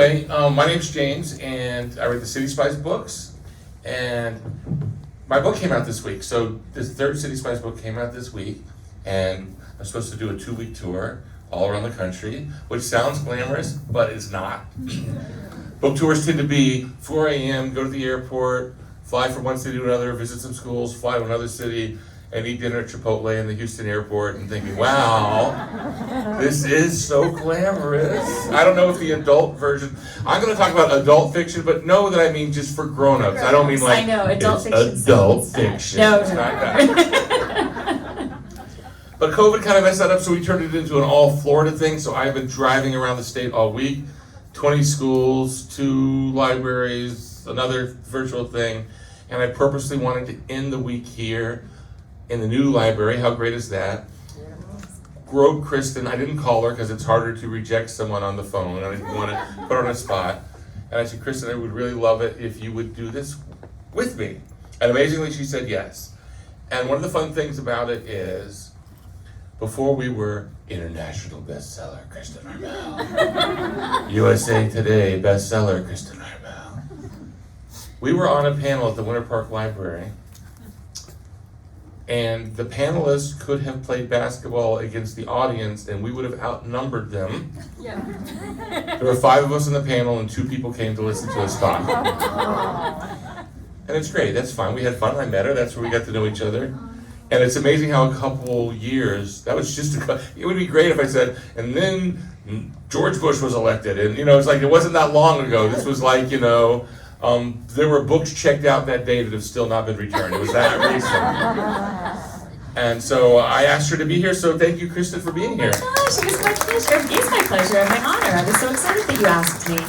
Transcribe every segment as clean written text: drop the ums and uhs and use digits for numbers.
anyway, my name's James, and I write the City Spies books, and my book came out this week. So this third City Spies book came out this week, and I'm supposed to do a 2-week tour all around the country, which sounds glamorous, but it's not. Book tours tend to be 4 a.m., go to the airport, fly from one city to another, visit some schools, fly to another city, and eat dinner at Chipotle in the Houston airport and thinking, wow, this is so glamorous. I don't know if the adult version, I'm going to talk about adult fiction, but know that I mean just for grown-ups. I don't mean like, I know, adult fiction. Adult fiction. No, it's not that. But COVID kind of messed that up, so we turned it into an all Florida thing. So I've been driving around the state all week, 20 schools, 2 libraries, another virtual thing, and I purposely wanted to end the week here in the new library. How great is that? Wrote Kristin, I didn't call her because it's harder to reject someone on the phone, and I didn't want to put her on a spot. And I said, Kristin, I would really love it if you would do this with me. And amazingly, she said yes. And one of the fun things about it is, before we were international bestseller, Kristin Harmel, USA Today bestseller, Kristin Harmel, we were on a panel at the Winter Park Library, and the panelists could have played basketball against the audience, and we would have outnumbered them. Yeah. There were 5 of us in the panel, and 2 people came to listen to us talk. And it's great, that's fine. We had fun, I met her, that's where we got to know each other. And it's amazing how a couple years, that was just it would be great if I said, and then George Bush was elected, and it's like, it wasn't that long ago. This was like, there were books checked out that day that have still not been returned. It was that recent. And so I asked her to be here, so thank you, Kristin, for being here. Oh my gosh, it was my pleasure. It is my pleasure and my honor. I was so excited that you asked me.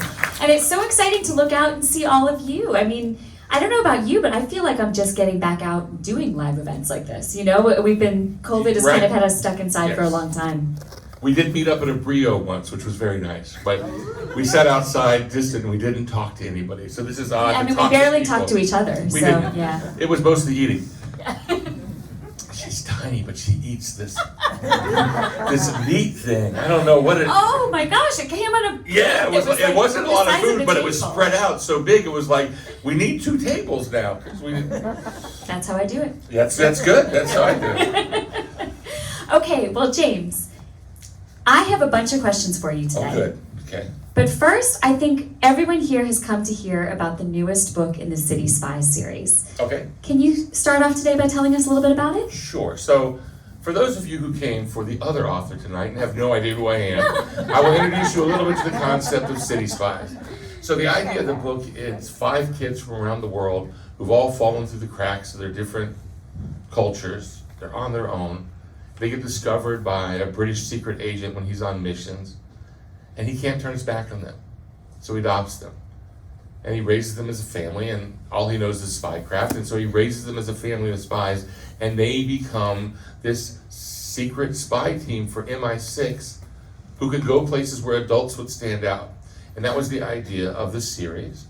And it's so exciting to look out and see all of you. I mean, I don't know about you, but I feel like I'm just getting back out and doing live events like this. COVID has kind of had us stuck inside for a long time. We did meet up at a Brio once, which was very nice, but we sat outside distant and we didn't talk to anybody. So this is odd. I mean, we barely talked to each other, We so didn't. yeah. It was mostly eating. She's tiny, but she eats this meat thing. I don't know what it. Oh my gosh! It came out of. Yeah, it wasn't a lot of food, but it was table. spread out so big. It was like we need 2 tables now because we didn't. That's how I do it. That's good. That's how I do it. Okay, well, James, I have a bunch of questions for you today. Oh, good. Okay. But first, I think everyone here has come to hear about the newest book in the City Spies series. Okay. Can you start off today by telling us a little bit about it? Sure. So, for those of you who came for the other author tonight and have no idea who I am, I will introduce you a little bit to the concept of City Spies. So the idea of the book is 5 kids from around the world who've all fallen through the cracks of their different cultures. They're on their own. They get discovered by a British secret agent when he's on missions, and he can't turn his back on them. So he adopts them. And he raises them as a family, and all he knows is spycraft, and so he raises them as a family of spies, and they become this secret spy team for MI6 who could go places where adults would stand out. And that was the idea of the series.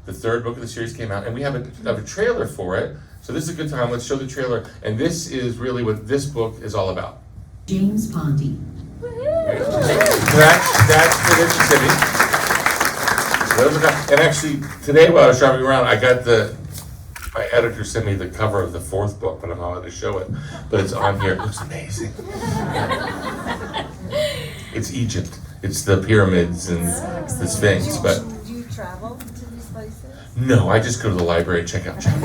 The 3rd book of the series came out, and we have a trailer for it. So this is a good time. Let's show the trailer. And this is really what this book is all about. James Ponti. That's Prediction City. And actually, today while I was driving around, I got my editor sent me the cover of the 4th book, but I'm not allowed to show it. But it's on here. It looks amazing. It's Egypt. It's the pyramids and the Sphinx. But do you travel to these places? no, I just go to the library and check out chapters.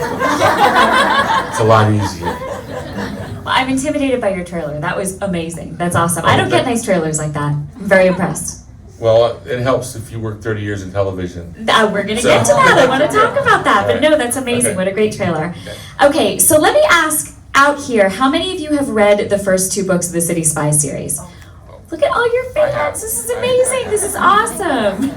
It's a lot easier. Well, I'm intimidated by your trailer. That was amazing. That's awesome. I don't get nice trailers like that. I'm very impressed. Well, it helps if you work 30 years in television. We're going to get to that. I want to talk about that. But no, that's amazing. Okay. What a great trailer. Okay, so let me ask out here, how many of you have read the first 2 books of the City Spy series? Look at all your fans. This is amazing. This is awesome.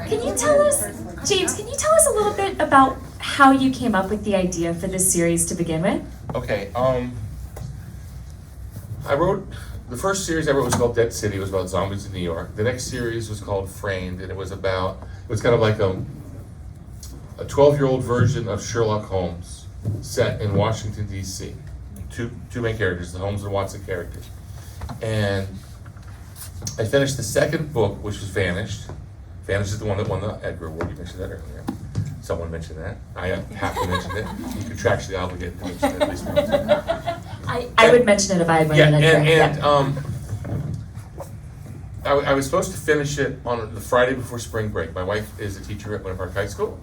Can you tell us, James, can you tell us a little bit about how you came up with the idea for this series to begin with? Okay, I wrote, the first series I wrote was called Dead City. It was about zombies in New York. The next series was called Framed, and it was kind of like a 12-year-old version of Sherlock Holmes set in Washington, D.C. Two main characters, the Holmes and Watson characters. And I finished the 2nd book, which was Vanished, Vanish is the one that won the Edgar Award. You mentioned that earlier. Someone mentioned that. I have to mention it. You contractually obligated to mention it at least once. I would mention it if I had one. I was supposed to finish it on the Friday before spring break. My wife is a teacher at Winter Park High School,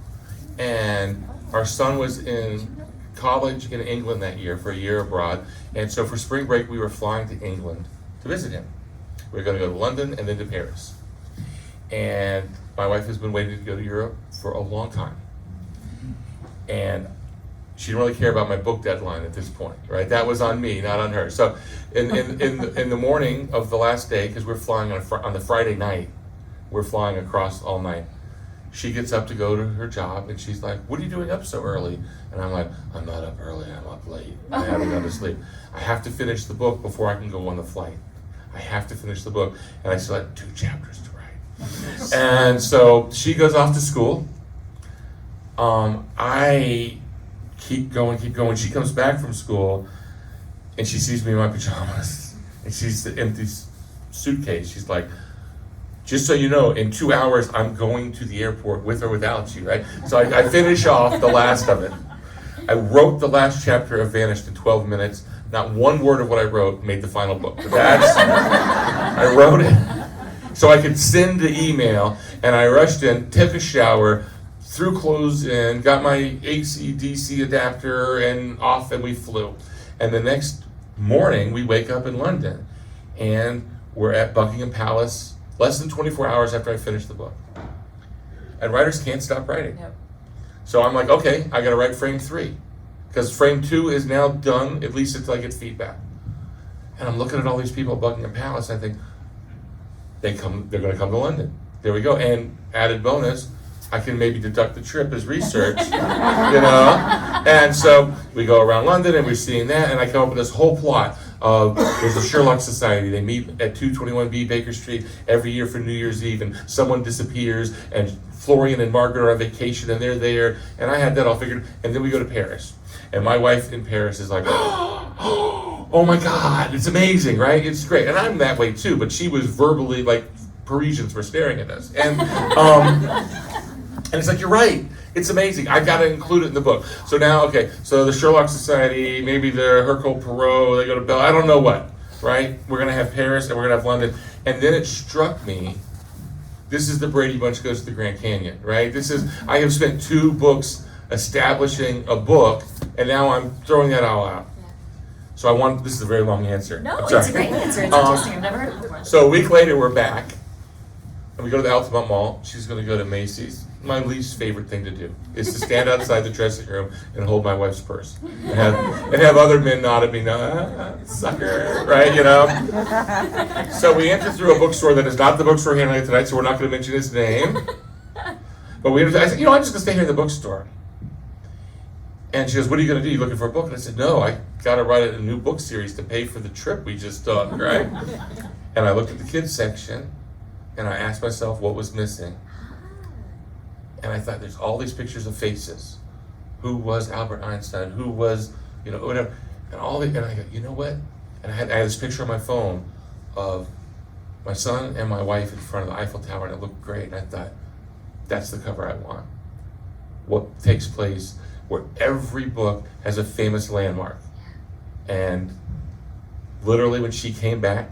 and our son was in college in England that year for a year abroad, and so for spring break we were flying to England to visit him. We were going to go to London and then to Paris. And my wife has been waiting to go to Europe for a long time. And she didn't really care about my book deadline at this point, right? That was on me, not on her. So in the morning of the last day, because we're flying on the Friday night, we're flying across all night. She gets up to go to her job, and she's like, "What are you doing up so early?" And I'm like, "I'm not up early, I'm up late. I haven't gone to sleep. I have to finish the book before I can go on the flight. I have to finish the book." And I still had 2 chapters to write. And so she goes off to school. I keep going. She comes back from school, and she sees me in my pajamas, and she's the empty suitcase. She's like, "Just so you know, in 2 hours, I'm going to the airport with or without you," right? So I finish off the last of it. I wrote the last chapter of Vanished in 12 minutes. Not one word of what I wrote made the final book. But I wrote it so I could send the email, and I rushed in, took a shower, threw clothes in, got my AC/DC adapter, and off, and we flew. And the next morning, we wake up in London, and we're at Buckingham Palace less than 24 hours after I finished the book. And writers can't stop writing. Yep. So I'm like, okay, I gotta write frame 3. Because frame 2 is now done, at least until I get feedback. And I'm looking at all these people at Buckingham Palace, and I think, they're gonna come to London. There we go. And added bonus, I can maybe deduct the trip as research, you know? And so we go around London, and we're seeing that, and I come up with this whole plot of, there's a Sherlock Society. They meet at 221B Baker Street every year for New Year's Eve, and someone disappears, and Florian and Margaret are on vacation, and they're there, and I had that all figured, and then we go to Paris. And my wife in Paris is like, "Oh my God, it's amazing, right? It's great." And I'm that way too, but she was verbally, like, Parisians were staring at us. And it's like, "You're right, it's amazing. I gotta include it in the book." So now, okay, so the Sherlock Society, maybe the Hercule Poirot, they go to Bell, I don't know what, right? We're gonna have Paris and we're gonna have London. And then it struck me, this is the Brady Bunch goes to the Grand Canyon, right? I have spent 2 books establishing a book, and now I'm throwing that all out. Yeah. So this is a very long answer. No, I'm it's sorry. a great answer. It's interesting. I've never heard it before. So a week later, we're back, and we go to the Altamont Mall. She's going to go to Macy's. My least favorite thing to do is to stand outside the dressing room and hold my wife's purse, and have other men nod at me, sucker, right, you know? So we enter through a bookstore that is not the bookstore we're handling tonight, so we're not going to mention his name. But I said, I'm just going to stay here in the bookstore. And she goes, "What are you going to do? You looking for a book?" And I said, "No, I got to write a new book series to pay for the trip we just took," right? And I looked at the kids section, and I asked myself what was missing. And I thought, there's all these pictures of faces. Who was Albert Einstein? Who was, whatever. And I go, you know what? And I had this picture on my phone of my son and my wife in front of the Eiffel Tower, and it looked great. And I thought, that's the cover I want. What takes place where every book has a famous landmark. And literally when she came back,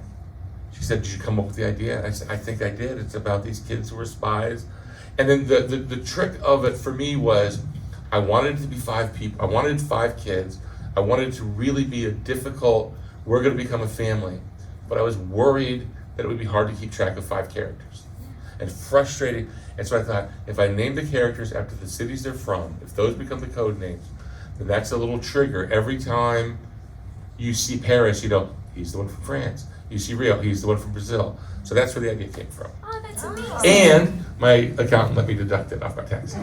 she said, "Did you come up with the idea?" And I said, "I think I did. It's about these kids who were spies." And then the trick of it for me was, I wanted it to be 5 people. I wanted 5 kids. I wanted it to really be we're going to become a family. But I was worried that it would be hard to keep track of 5 characters. And frustrating. And so I thought, if I name the characters after the cities they're from, if those become the code names, then that's a little trigger. Every time you see Paris, he's the one from France. You see Rio, he's the one from Brazil. So that's where the idea came from. Oh, that's amazing. And my accountant let me deduct it off my taxes.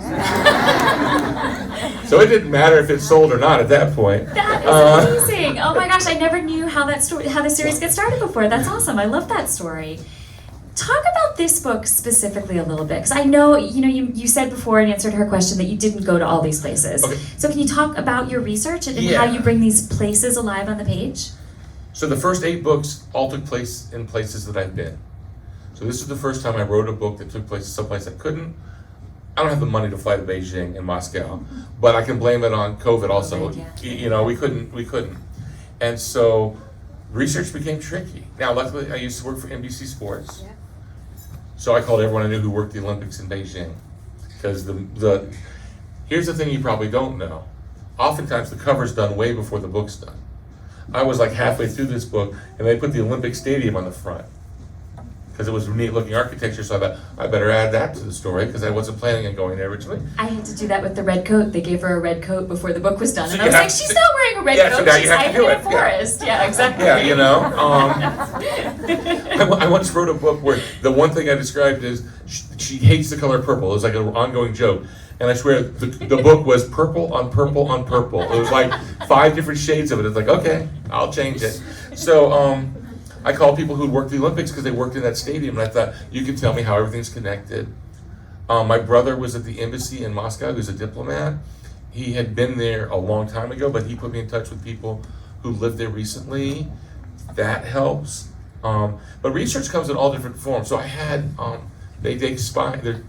So it didn't matter if it sold or not at that point. That is amazing. Oh my gosh, I never knew how the series got started before. That's awesome. I love that story. Talk about this book specifically a little bit, because I know, you said before in answer to her question that you didn't go to all these places. Okay. So can you talk about your research and how you bring these places alive on the page? So the first 8 books all took place in places that I've been. So this is the first time I wrote a book that took place someplace I don't have the money to fly to Beijing and Moscow, but I can blame it on COVID also. COVID, yeah. You know, we couldn't. And so research became tricky. Now, luckily, I used to work for NBC Sports. Yeah. So I called everyone I knew who worked the Olympics in Beijing. Because here's the thing you probably don't know. Oftentimes the cover's done way before the book's done. I was like halfway through this book and they put the Olympic Stadium on the front. Because it was neat looking architecture, so I thought, I better add that to the story, because I wasn't planning on going there originally. I had to do that with the red coat. They gave her a red coat before the book was done. So And you I was have like, to- she's not wearing a red Yeah, so coat, now you she's have to hiding do in a it, yeah. forest. Yeah, exactly. Yeah, you know. I once wrote a book where the one thing I described is she hates the color purple. It was like an ongoing joke. And I swear the book was purple on purple on purple. It was like 5 different shades of it. It's like, okay, I'll change it. So I called people who'd worked the Olympics because they worked in that stadium, and I thought, you can tell me how everything's connected. My brother was at the embassy in Moscow, who's a diplomat. He had been there a long time ago, but he put me in touch with people who lived there recently. That helps. But research comes in all different forms. So I had, they're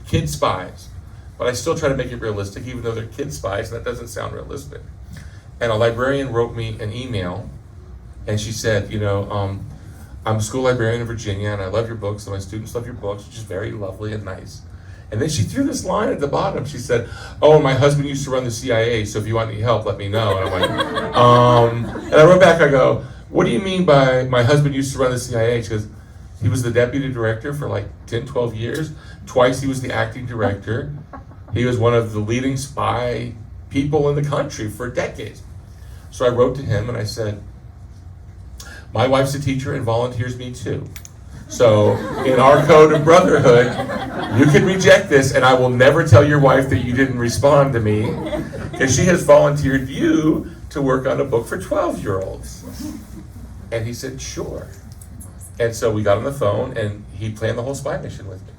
kid spies, but I still try to make it realistic, even though they're kid spies, and that doesn't sound realistic. And a librarian wrote me an email, and she said, I'm a school librarian in Virginia, and I love your books, and my students love your books, which is very lovely and nice. And then she threw this line at the bottom. She said, oh, my husband used to run the CIA, so if you want any help, let me know. And I'm like, and I wrote back, I go, what do you mean by my husband used to run the CIA? She goes, he was the deputy director for like 10, 12 years. Twice he was the acting director. He was one of the leading spy people in the country for decades. So I wrote to him and I said, my wife's a teacher and volunteers me too. So in our code of brotherhood, you can reject this and I will never tell your wife that you didn't respond to me because she has volunteered you to work on a book for 12-year-olds. And he said, sure. And so we got on the phone and he planned the whole spy mission with me.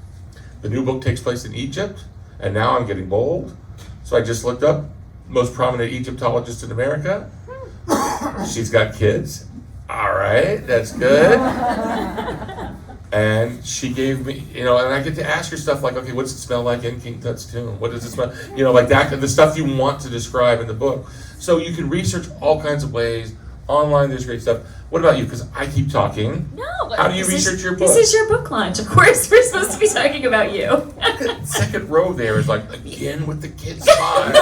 The new book takes place in Egypt, and now I'm getting bold. So I just looked up most prominent Egyptologist in America. She's got kids. All right, that's good. And she gave me, and I get to ask her stuff like, okay, what's it smell like in King Tut's tomb? What does it smell, like that, the stuff you want to describe in the book. So you can research all kinds of ways. Online, there's great stuff. What about you? Because I keep talking. No. How do you research your book? This is your book launch. Of course, we're supposed to be talking about you. Second row there is like, again with the kids' spies.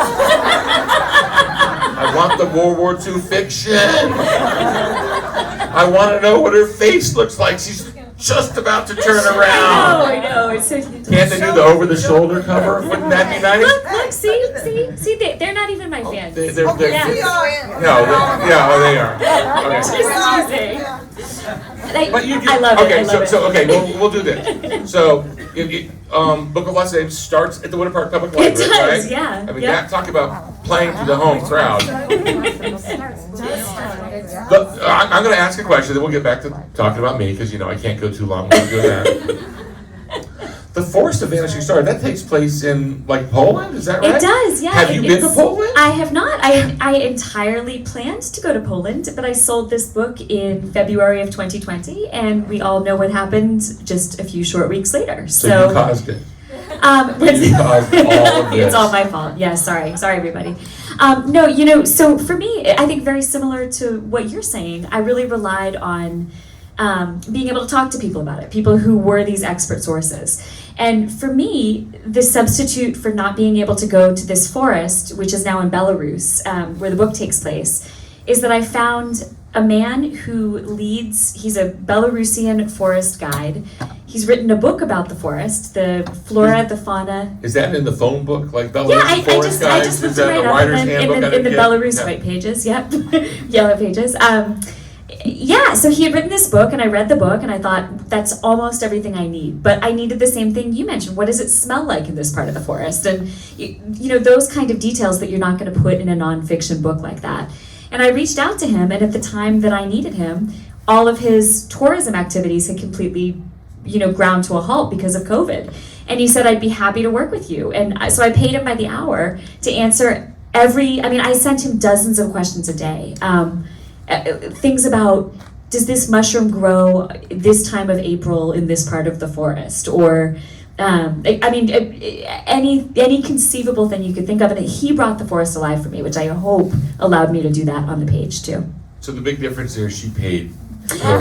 I want the World War II fiction. I want to know what her face looks like. She's just about to turn around. I know. It's so Can't they do the over-the-shoulder cover? Wouldn't that be nice? Look, see, they're not even my fans. They're Yeah. We are. No, they are. Okay. Just teasing. But you do. I love okay, it. I love it. so okay, we'll do this. So, Book of Lost Names starts at the Winter Park Public Library, does, right? yeah, I mean, yeah. that talk about playing to the home crowd. I'm going to ask a question, then we'll get back to talking about me because I can't go too long. We'll do that. The Forest of Vanishing Star, that takes place in Poland, is that right? It does, yeah. Have you been to Poland? I have not. I entirely planned to go to Poland, but I sold this book in February of 2020, and we all know what happened just a few short weeks later. So you caused it. You caused all of this. It's all my fault. Yeah, sorry everybody. No, so for me, I think very similar to what you're saying, I really relied on being able to talk to people about it, people who were these expert sources. And for me, the substitute for not being able to go to this forest, which is now in Belarus, where the book takes place, is that I found a man who he's a Belarusian forest guide. He's written a book about the forest, the flora, the fauna. Is that in the phone book, like Belarus Yeah, I Forest just Guides? looked Is it that right a up writer's in handbook? the Belarus Yeah. white pages, yep, yellow pages. Yeah, so he had written this book, and I read the book, and I thought, that's almost everything I need. But I needed the same thing you mentioned. What does it smell like in this part of the forest? And, those kind of details that you're not going to put in a nonfiction book like that. And I reached out to him, and at the time that I needed him, all of his tourism activities had completely, ground to a halt because of COVID. And he said, I'd be happy to work with you. And so I paid him by the hour to answer I sent him dozens of questions a day. Things about does this mushroom grow this time of April in this part of the forest? Or, any conceivable thing you could think of. And he brought the forest alive for me, which I hope allowed me to do that on the page too. So the big difference there is she paid. Well,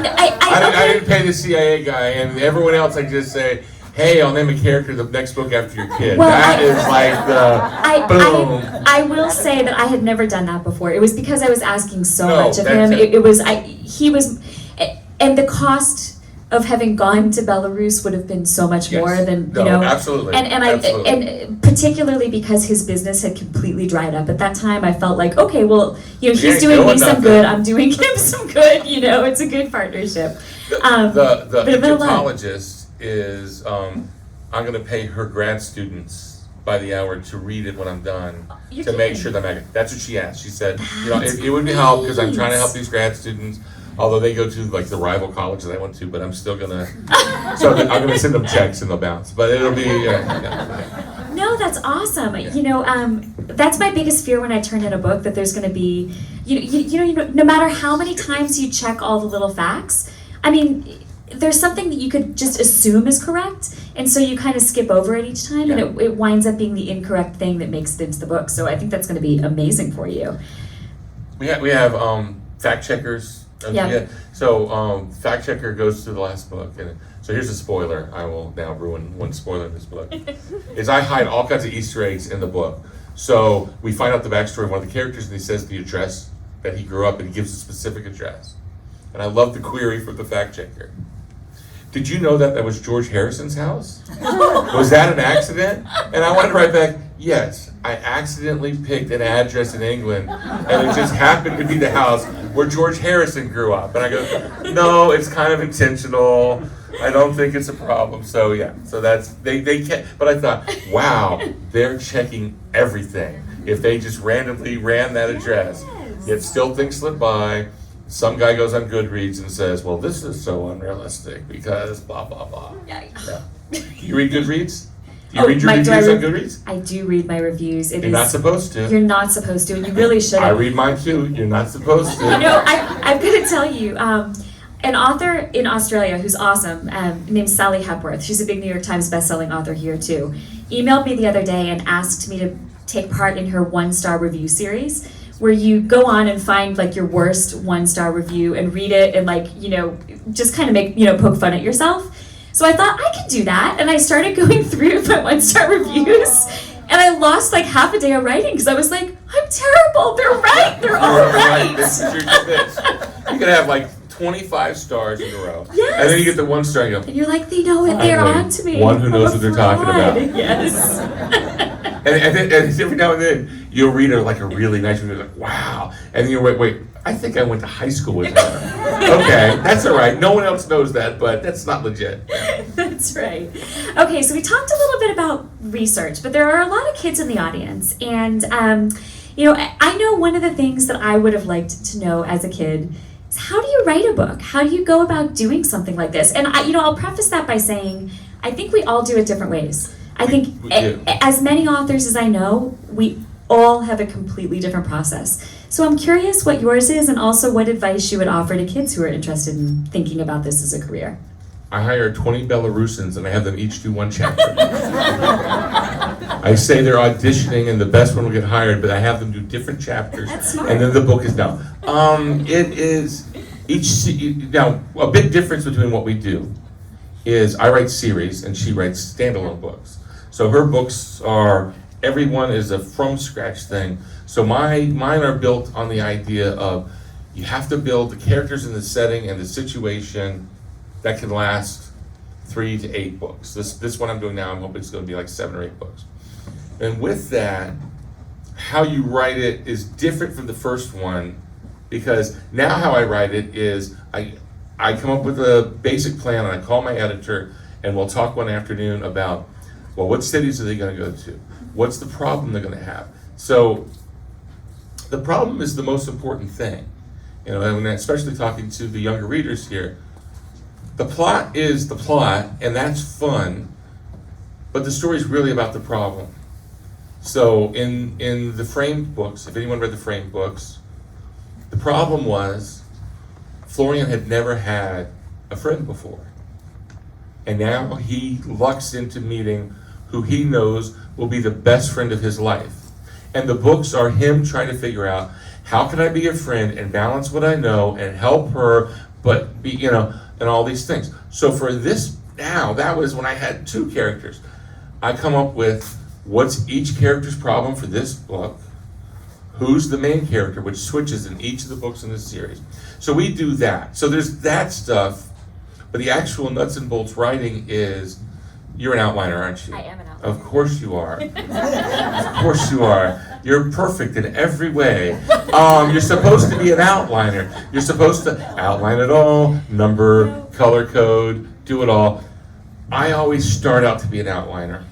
I didn't pay the CIA guy, and everyone else I just say, hey, I'll name a character the next book after your kid. Well, that is like the boom. I will say that I had never done that before. It was because I was asking so No, much of that's him. it. He was, and the cost of having gone to Belarus would have been so much Yes. more than, No, you know. absolutely. And and particularly because his business had completely dried up at that time, I felt like, okay, well, you know, You he's ain't doing me doing some nothing. good, I'm doing him some good, you know, it's a good partnership. The but it meant a lot. Egyptologist is, I'm gonna pay her grad students by the hour to read it when I'm done, You're to make kidding. sure that that's what she asked. She said, you know, That's it would help, because I'm trying to help great. these grad students, although they go to like the rival college that I went to, but I'm still gonna, I'm gonna send them checks and they'll bounce, but it'll be, No, that's awesome. Yeah. You know, that's my biggest fear when I turn in a book, that there's going to be, you know, no matter how many times you check all the little facts, I mean, there's something that you could just assume is correct, and so you kind of skip over it each time, Yeah. and it winds up being the incorrect thing that makes it into the book. So I think that's going to be amazing for you. we have fact checkers. Yeah. So fact checker goes through the last book, and so here's a spoiler. I will now ruin one spoiler in this book. Is I hide all kinds of Easter eggs in the book. So we find out the backstory of one of the characters, and he says the address that he grew up, and he gives a specific address. And I love the query from the fact checker. Did you know that was George Harrison's house? Was that an accident? And I wanted to write back, yes, I accidentally picked an address in England, and it just happened to be the house where George Harrison grew up. And I go, no, it's kind of intentional. I don't think it's a problem. So yeah, so that's, they can't, but I thought, wow, they're checking everything. If they just randomly ran that address, yet still things slip by. Some guy goes on Goodreads and says, well, this is so unrealistic because blah, blah, blah. Yeah. You read Goodreads? Do you read your reviews on Goodreads? I do read my reviews. You're not supposed to. You're not supposed to, and you really shouldn't. I read mine too. You're not supposed to. You know, I'm going to tell you, an author in Australia who's awesome, named Sally Hepworth, she's a big New York Times bestselling author here too, emailed me the other day and asked me to take part in her 1-star review series, where you go on and find like your worst 1-star review and read it and like, you know, just kind of make, you know, poke fun at yourself. So I thought I could do that, and I started going through my 1-star reviews, and I lost like half a day of writing because I was like, I'm terrible, they're right, they're all right. This is your defense. You could have like 25 stars in a row. Yes. And then you get the 1 star and you go, And you're like, they know it, they're Finally, on to me. one who knows I'm a what they're talking fraud. about. Yes. and every now and then you'll read like a really nice review, like, wow. And then you're wait, I think I went to high school with her. Okay, that's all right. No one else knows that, but that's not legit. That's right. Okay, so we talked a little bit about research, but there are a lot of kids in the audience. And, you know, I know one of the things that I would have liked to know as a kid is, how do you write a book? How do you go about doing something like this? And, I'll preface that by saying, I think we all do it different ways. I think We do. as many authors as I know, we all have a completely different process. So I'm curious what yours is, and also what advice you would offer to kids who are interested in thinking about this as a career. I hire 20 Belarusins and I have them each do 1 chapter. I say they're auditioning and the best one will get hired, but I have them do different chapters. That's smart. And then the book is done. It is now a big difference between what we do is I write series and she writes standalone books. So her books are, everyone is a from scratch thing. So mine are built on the idea of you have to build the characters and the setting and the situation that can last 3 to 8 books. This one I'm doing now, I'm hoping it's going to be like 7 or 8 books. And with that, how you write it is different from the first one, because now how I write it is I come up with a basic plan and I call my editor and we'll talk one afternoon about, well, what cities are they going to go to? What's the problem they're going to have? So the problem is the most important thing. You know, and especially talking to the younger readers here, the plot is the plot, and that's fun, but the story is really about the problem. So in the framed books, if anyone read the framed books, the problem was Florian had never had a friend before. And now he lucks into meeting who he knows will be the best friend of his life. And the books are him trying to figure out, how can I be a friend and balance what I know and help her, but be, and all these things. So for this now, that was when I had two characters. I come up with what's each character's problem for this book, who's the main character, which switches in each of the books in this series. So we do that. So there's that stuff, but the actual nuts and bolts writing is, you're an outliner, aren't you? I am an outliner. Of course you are. Of course you are. You're perfect in every way. You're supposed to be an outliner. You're supposed to outline it all, number, color code, do it all. I always start out to be an outliner.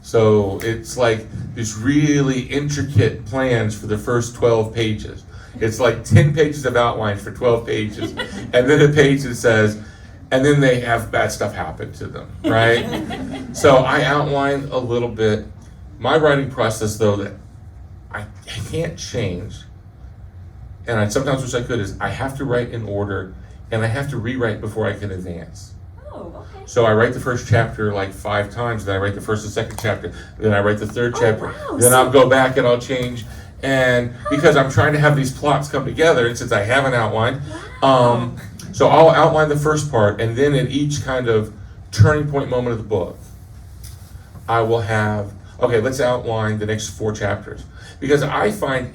So it's like these really intricate plans for the first 12 pages. It's like 10 pages of outlines for 12 pages, and then a page that says, and then they have bad stuff happen to them, right? So I outline a little bit. My writing process, though, that I can't change, and I sometimes wish I could, is I have to write in order, and I have to rewrite before I can advance. Oh, okay. So I write the first chapter like 5 times, then I write the first and second chapter, then I write the third chapter, wow. then I'll go back and I'll change, and because I'm trying to have these plots come together, and since I have an outline, so I'll outline the first part, and then at each kind of turning point moment of the book, I will have, okay, let's outline the next 4 chapters. Because I find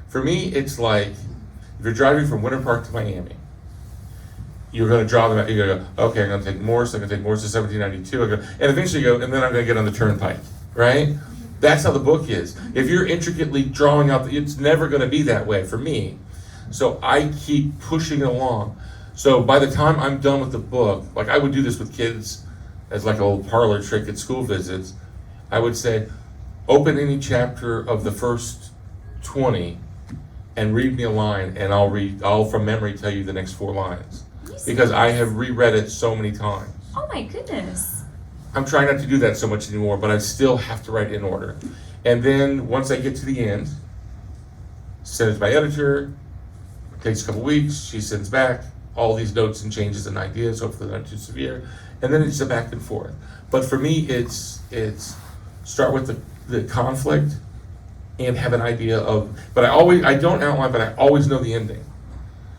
for me, it's like, if you're driving from Winter Park to Miami, you're going to draw them out, you're going to go, okay, I'm going to take Morse to 1792, and eventually you go, and then I'm going to get on the turnpike, right? That's how the book is. If you're intricately drawing out, it's never going to be that way for me. So I keep pushing it along. So by the time I'm done with the book, like I would do this with kids as like a little parlor trick at school visits, I would say, open any chapter of the first 20 and read me a line, and I'll from memory tell you the next 4 lines. Because I have reread it so many times. Oh my goodness. I'm trying not to do that so much anymore, but I still have to write in order. And then once I get to the end, send it to my editor, takes a couple weeks, she sends back all these notes and changes and ideas, hopefully they're not too severe, and then it's a back and forth. But for me, it's start with the conflict and have an idea of, but I don't outline, but I always know the ending.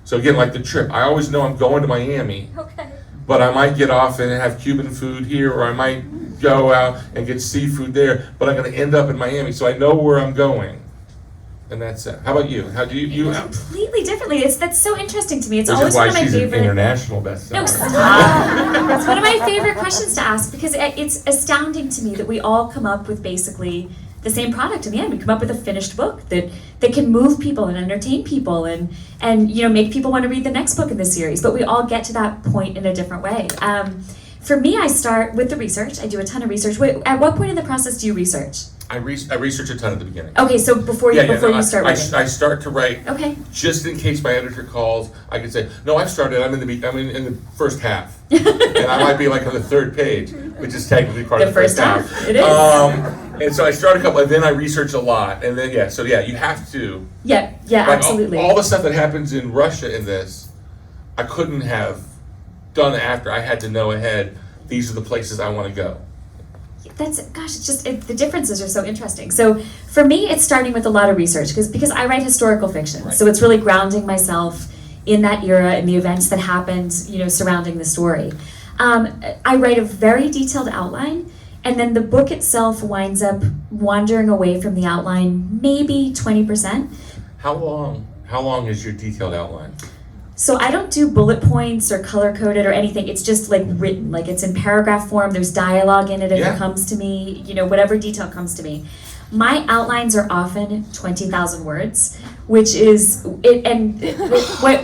So again, like the trip, I always know I'm going to Miami, Okay. but I might get off and have Cuban food here, or I might go out and get seafood there, but I'm going to end up in Miami, so I know where I'm going. And that's it. How about you? How do you Completely differently. That's so interesting to me. It's This always is why one of my she's an favorite. international bestseller. No, stop. It's one of my favorite questions to ask, because it's astounding to me that we all come up with basically the same product in the end. We come up with a finished book that can move people and entertain people and make people want to read the next book in the series. But we all get to that point in a different way. For me, I start with the research. I do a ton of research. At what point in the process do you research? I research a ton at the beginning. Okay, so before you start writing. I start to write. Okay. Just in case my editor calls, I can say, no, I've started. I'm in the first half, and I might be like on the 3rd page, which is technically part of the first half. It is. And so I start a couple, and then I research a lot, and then you have to. Yeah, Like, absolutely. All the stuff that happens in Russia in this, I couldn't have done after. I had to know ahead. These are the places I want to go. The differences are so interesting. So for me, it's starting with a lot of research because I write historical fiction. Right. So it's really grounding myself in that era and the events that happened, surrounding the story. I write a very detailed outline, and then the book itself winds up wandering away from the outline, maybe 20%. How long is your detailed outline? So I don't do bullet points or color coded or anything. It's just like written, like it's in paragraph form. There's dialogue in it if it comes to me, whatever detail comes to me. My outlines are often 20,000 words, which is it. And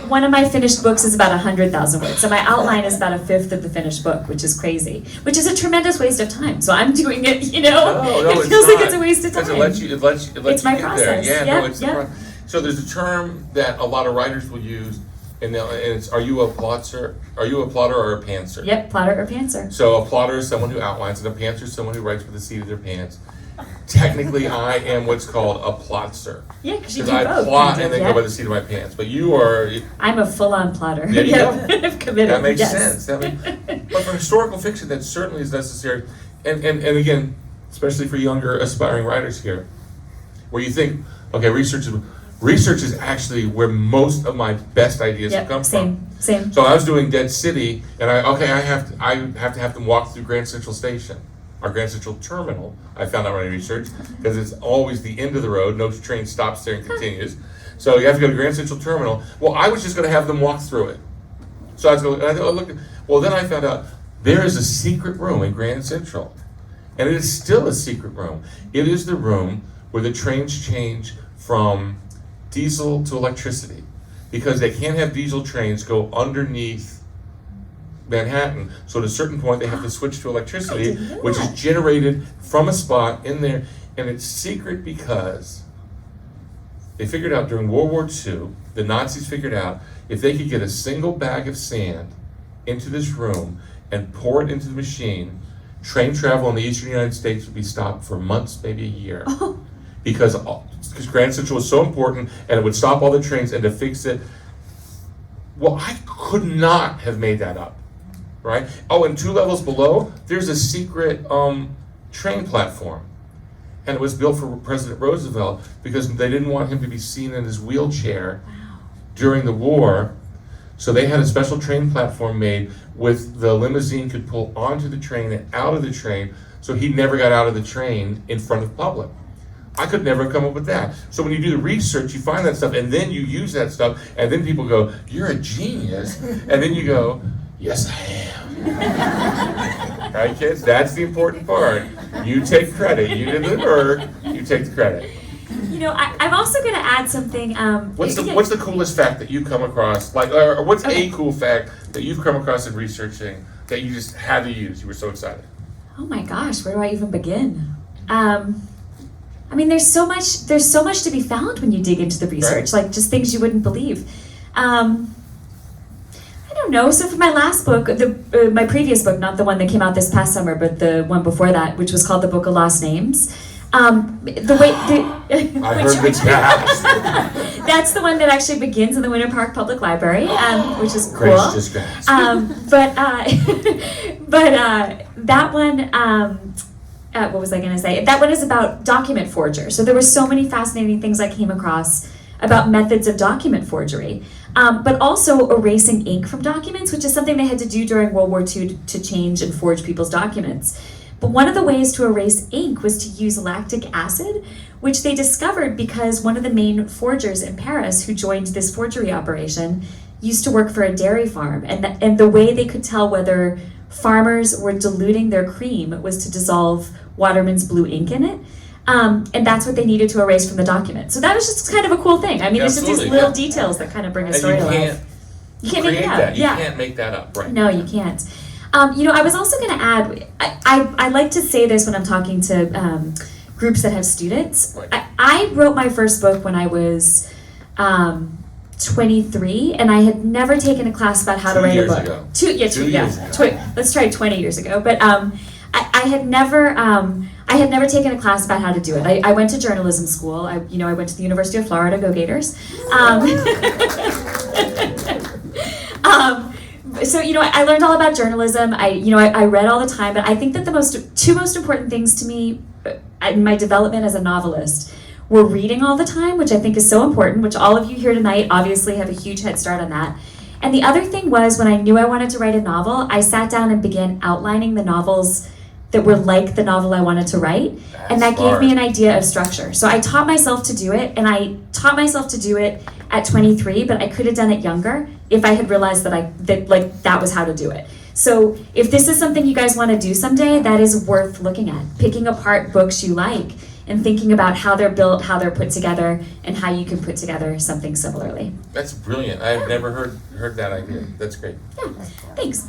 one of my finished books is about 100,000 words. So my outline is about 1/5 of the finished book, which is crazy, which is a tremendous waste of time. So I'm doing it, No, it feels like it's a waste of time. Because it lets It's you my get process. there. Yep, It's yep. the process. So there's a term that a lot of writers will use, and it's, are you a plotter or a pantser? Yep, plotter or pantser. So a plotter is someone who outlines, and a pantser is someone who writes with the seat of their pants. technically I am what's called a plotster. Yeah, because you Because do I both. plot You and do, then yeah. go by the seat of my pants. But you are, I'm a full-on plotter. There you go. I've committed. that makes yes. sense. But for historical fiction, that certainly is necessary. And again, especially for younger aspiring writers here, where you think, okay, research is actually where most of my best ideas have come from. Same. So I was doing Dead City, and I have to have them walk through Grand Central Station, or Grand Central Terminal. I found out when I researched, because it's always the end of the road. No train stops there and continues. So you have to go to Grand Central Terminal. Well, I was just going to have them walk through it. So I was going, and I thought, oh, look. Well, then I found out there is a secret room in Grand Central, and it is still a secret room. It is the room where the trains change from diesel to electricity, because they can't have diesel trains go underneath Manhattan. So at a certain point, they have to switch to electricity, which is generated from a spot in there, and it's secret because they figured out during World War II, the Nazis figured out if they could get a single bag of sand into this room and pour it into the machine, train travel in the eastern United States would be stopped for months, maybe a year. Because Grand Central was so important, and it would stop all the trains, and to fix it, well, I could not have made that up, right? Oh, and 2 levels below, there's a secret train platform, and it was built for President Roosevelt because they didn't want him to be seen in his wheelchair during the war, so they had a special train platform made with the limousine could pull onto the train and out of the train, so he never got out of the train in front of public. I could never come up with that. So when you do the research, you find that stuff, and then you use that stuff, and then people go, "You're a genius," and then you go, "Yes, I am." Right, kids? That's the important part. You take credit. You did the work. You take the credit. You know, I'm also going to add something. What's the coolest fact that you come across? Like, or what's a cool fact that you've come across in researching that you just had to use? You were so excited. Oh my gosh, where do I even begin? I mean, there's so much to be found when you dig into the research, Right. like just things you wouldn't believe. I don't know. So for my last book, my previous book, not the one that came out this past summer, but the one before that, which was called The Book of Lost Names. I heard the gasp. That's the one that actually begins in the Winter Park Public Library, which is cool. Grace just gasped. But that one. What was I going to say? That one is about document forgers. So there were so many fascinating things I came across about methods of document forgery, but also erasing ink from documents, which is something they had to do during World War II to change and forge people's documents. But one of the ways to erase ink was to use lactic acid, which they discovered because one of the main forgers in Paris who joined this forgery operation used to work for a dairy farm, and the way they could tell whether farmers were diluting their cream was to dissolve Waterman's blue ink in it. And that's what they needed to erase from the document. So that was just kind of a cool thing. I mean, it's just these little details that kind of bring a story to life. You can't make it up. That. You can't make that up, right? No, you can't. You know, I was also going to add, I like to say this when I'm talking to groups that have students. Right. I wrote my first book when I was 23, and I had never taken a class about how to write a book. 2 years ago. Let's try 20 years ago. But I had never taken a class about how to do it. I went to journalism school. I went to the University of Florida, go Gators. So I learned all about journalism. I read all the time, but I think that the two most important things to me in my development as a novelist were reading all the time, which I think is so important, which all of you here tonight obviously have a huge head start on that. And the other thing was, when I knew I wanted to write a novel, I sat down and began outlining the novels that were like the novel I wanted to write, and that gave me an idea of structure. So I taught myself to do it, and I taught myself to do it at 23, but I could have done it younger if I had realized that was how to do it. So if this is something you guys want to do someday, that is worth looking at. Picking apart books you like and thinking about how they're built, how they're put together, and how you can put together something similarly. That's brilliant. I've never heard that idea. That's great. Yeah, thanks.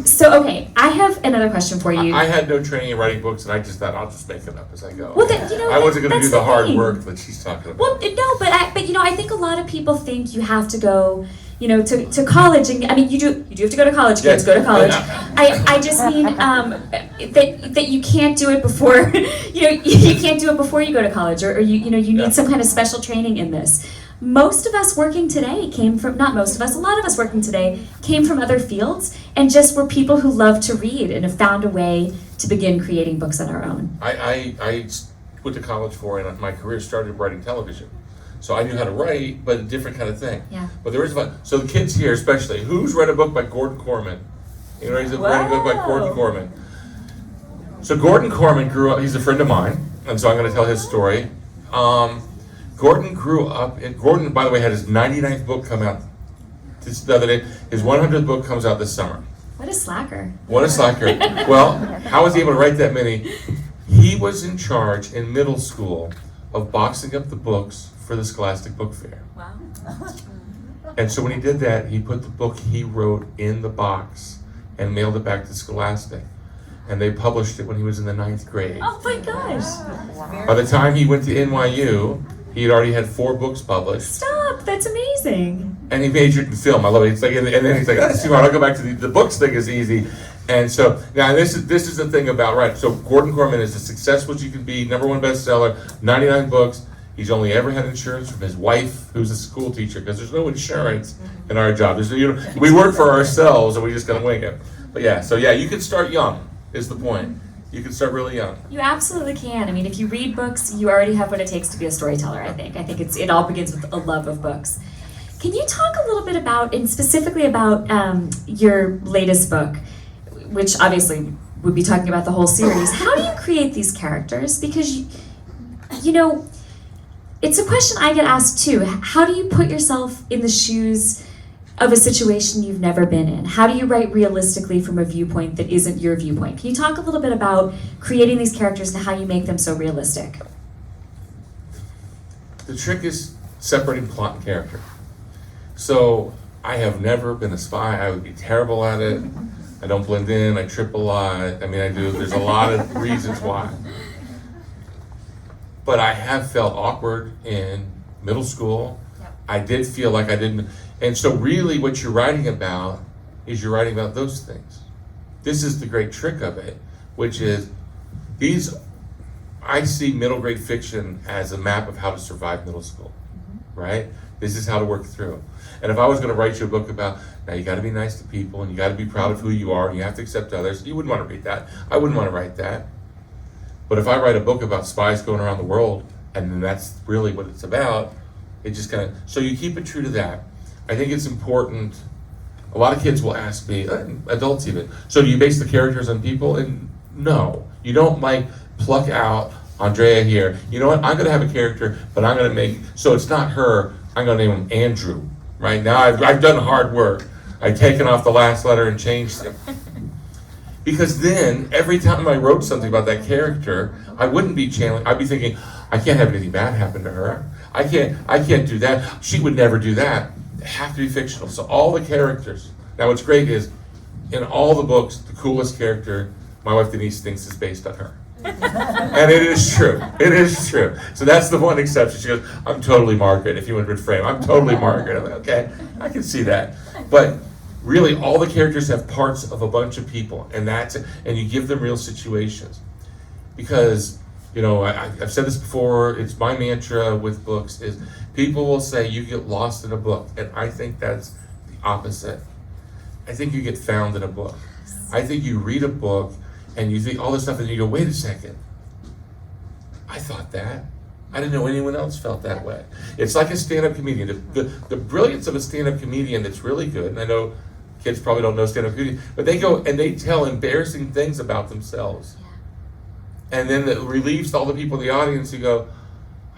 So okay, I have another question for you. I had no training in writing books, and I just thought I'll just make it up as I go. Well, then, I wasn't going to do the hard thing. work that she's talking about. Well, no, but I think a lot of people think you have to go, to college, and I mean, you do have to go to college, kids, go to college. I just mean that you can't do it before, you can't do it before you go to college, or you need some kind of special training in this. Most of us working today not most of us, a lot of us working today came from other fields and just were people who love to read and have found a way to begin creating books on our own. I went to college for, and my career started writing television. So I knew how to write, but a different kind of thing. Yeah. But there is so the kids here especially, who's read a book by Gordon Corman? He's read a book by Gordon Corman. So Gordon Corman grew up, he's a friend of mine, and so I'm going to tell his story. Gordon grew up, Gordon, by the way, had his 99th book come out the other day. His 100th book comes out this summer. What a slacker. What a slacker. Well, how was he able to write that many? He was in charge in middle school of boxing up the books for the Scholastic Book Fair. Wow. And so when he did that, he put the book he wrote in the box and mailed it back to Scholastic. And they published it when he was in the 9th grade. Oh my gosh. By the time he went to NYU, he had already had 4 books published. Stop, that's amazing. And he majored in film. I love it. It's like, and then he's like, that's too hard. I'll go back to the books thing is easy. And so now this is the thing about right. So Gordon Corman is as successful as you can be, #1 bestseller, 99 books. He's only ever had insurance from his wife, who's a school teacher, because there's no insurance in our job. We work for ourselves, and we just gotta wing it. But you can start young. Is the point? You can start really young. You absolutely can. I mean, if you read books, you already have what it takes to be a storyteller, I think. I think it all begins with a love of books. Can you talk a little bit about, and specifically about your latest book, which obviously would be talking about the whole series. How do you create these characters? Because, it's a question I get asked too. How do you put yourself in the shoes of a situation you've never been in? How do you write realistically from a viewpoint that isn't your viewpoint? Can you talk a little bit about creating these characters and how you make them so realistic? The trick is separating plot and character. So I have never been a spy. I would be terrible at it. I don't blend in. I trip a lot. I mean, I do. There's a lot of reasons why. But I have felt awkward in middle school. I did feel like I didn't. And so really what you're writing about is you're writing about those things. This is the great trick of it, which is I see middle grade fiction as a map of how to survive middle school, right? This is how to work through. And if I was going to write you a book about, now you got to be nice to people and you got to be proud of who you are and you have to accept others, you wouldn't want to read that. I wouldn't want to write that. But if I write a book about spies going around the world, and then that's really what it's about, it just kind of, so you keep it true to that. I think it's important. A lot of kids will ask me, adults even, so do you base the characters on people? And no, you don't pluck out Andrea here. You know what, I'm gonna have a character, but I'm gonna so it's not her, I'm gonna name him Andrew. Right now, I've done hard work. I've taken off the last letter and changed it. Because then, every time I wrote something about that character, I wouldn't be channeling, I'd be thinking, I can't have anything bad happen to her. I can't do that. She would never do that. They have to be fictional. So all the characters. Now what's great is, in all the books, the coolest character, my wife Denise thinks is based on her. And it is true. It is true. So that's the one exception. She goes, I'm totally Margaret, if you want to frame. I'm totally Margaret. I'm like, okay, I can see that. But really, all the characters have parts of a bunch of people, and you give them real situations. Because, I've said this before, it's my mantra with books, is people will say you get lost in a book, and I think that's the opposite. I think you get found in a book. I think you read a book, and you think all this stuff, and you go, wait a second, I thought that. I didn't know anyone else felt that way. It's like a stand-up comedian. The brilliance of a stand-up comedian that's really good, and I know kids probably don't know stand-up comedian, but they go and they tell embarrassing things about themselves. And then it relieves all the people in the audience who go,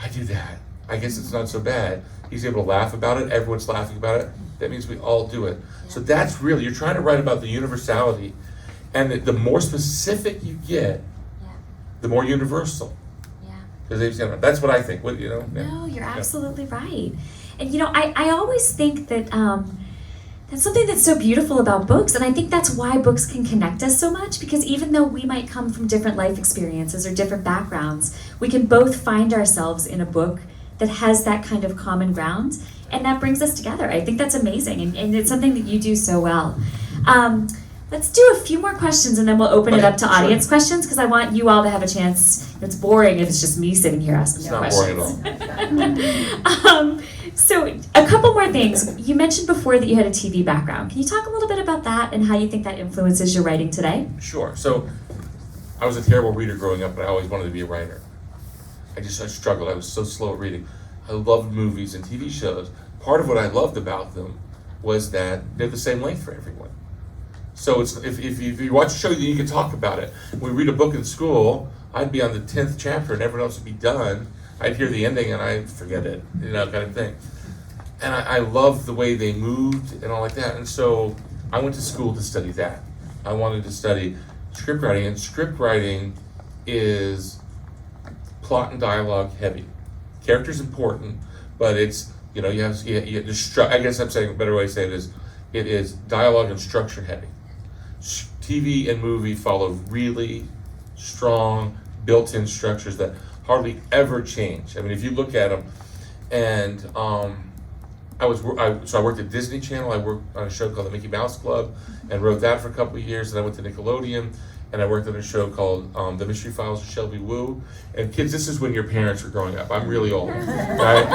I do that. I guess it's not so bad. He's able to laugh about it. Everyone's laughing about it. That means we all do it. So that's really, you're trying to write about the universality. And the more specific you get, the more universal. Because that's what I think. No, you're absolutely right. And I always think that that's something that's so beautiful about books, and I think that's why books can connect us so much, because even though we might come from different life experiences or different backgrounds, we can both find ourselves in a book that has that kind of common ground, And that brings us together. I think that's amazing, and it's something that you do so well. Let's do a few more questions, and then we'll open it up to audience questions, because I want you all to have a chance. It's boring if it's just me sitting here asking It's you not questions. boring at all. So a couple more things. You mentioned before that you had a TV background. Can you talk a little bit about that and how you think that influences your writing today? Sure. So I was a terrible reader growing up, but I always wanted to be a writer. I struggled. I was so slow at reading. I loved movies and TV shows. Part of what I loved about them was that they're the same length for everyone. So it's if you watch a show, then you can talk about it. When we read a book in school, I'd be on the 10th chapter and everyone else would be done. I'd hear the ending and I'd forget it, kind of thing. And I loved the way they moved and all like that. And so I went to school to study that. I wanted to study script writing, and script writing is plot and dialogue heavy. Character's important, but it's, you have I guess I'm saying a better way to say it is dialogue and structure heavy. TV and movie follow really strong built-in structures that hardly ever change. I mean, if you look at them, and I worked at Disney Channel. I worked on a show called The Mickey Mouse Club and wrote that for a couple of years. And I went to Nickelodeon and I worked on a show called The Mystery Files of Shelby Woo. And kids, this is when your parents were growing up. I'm really old, right?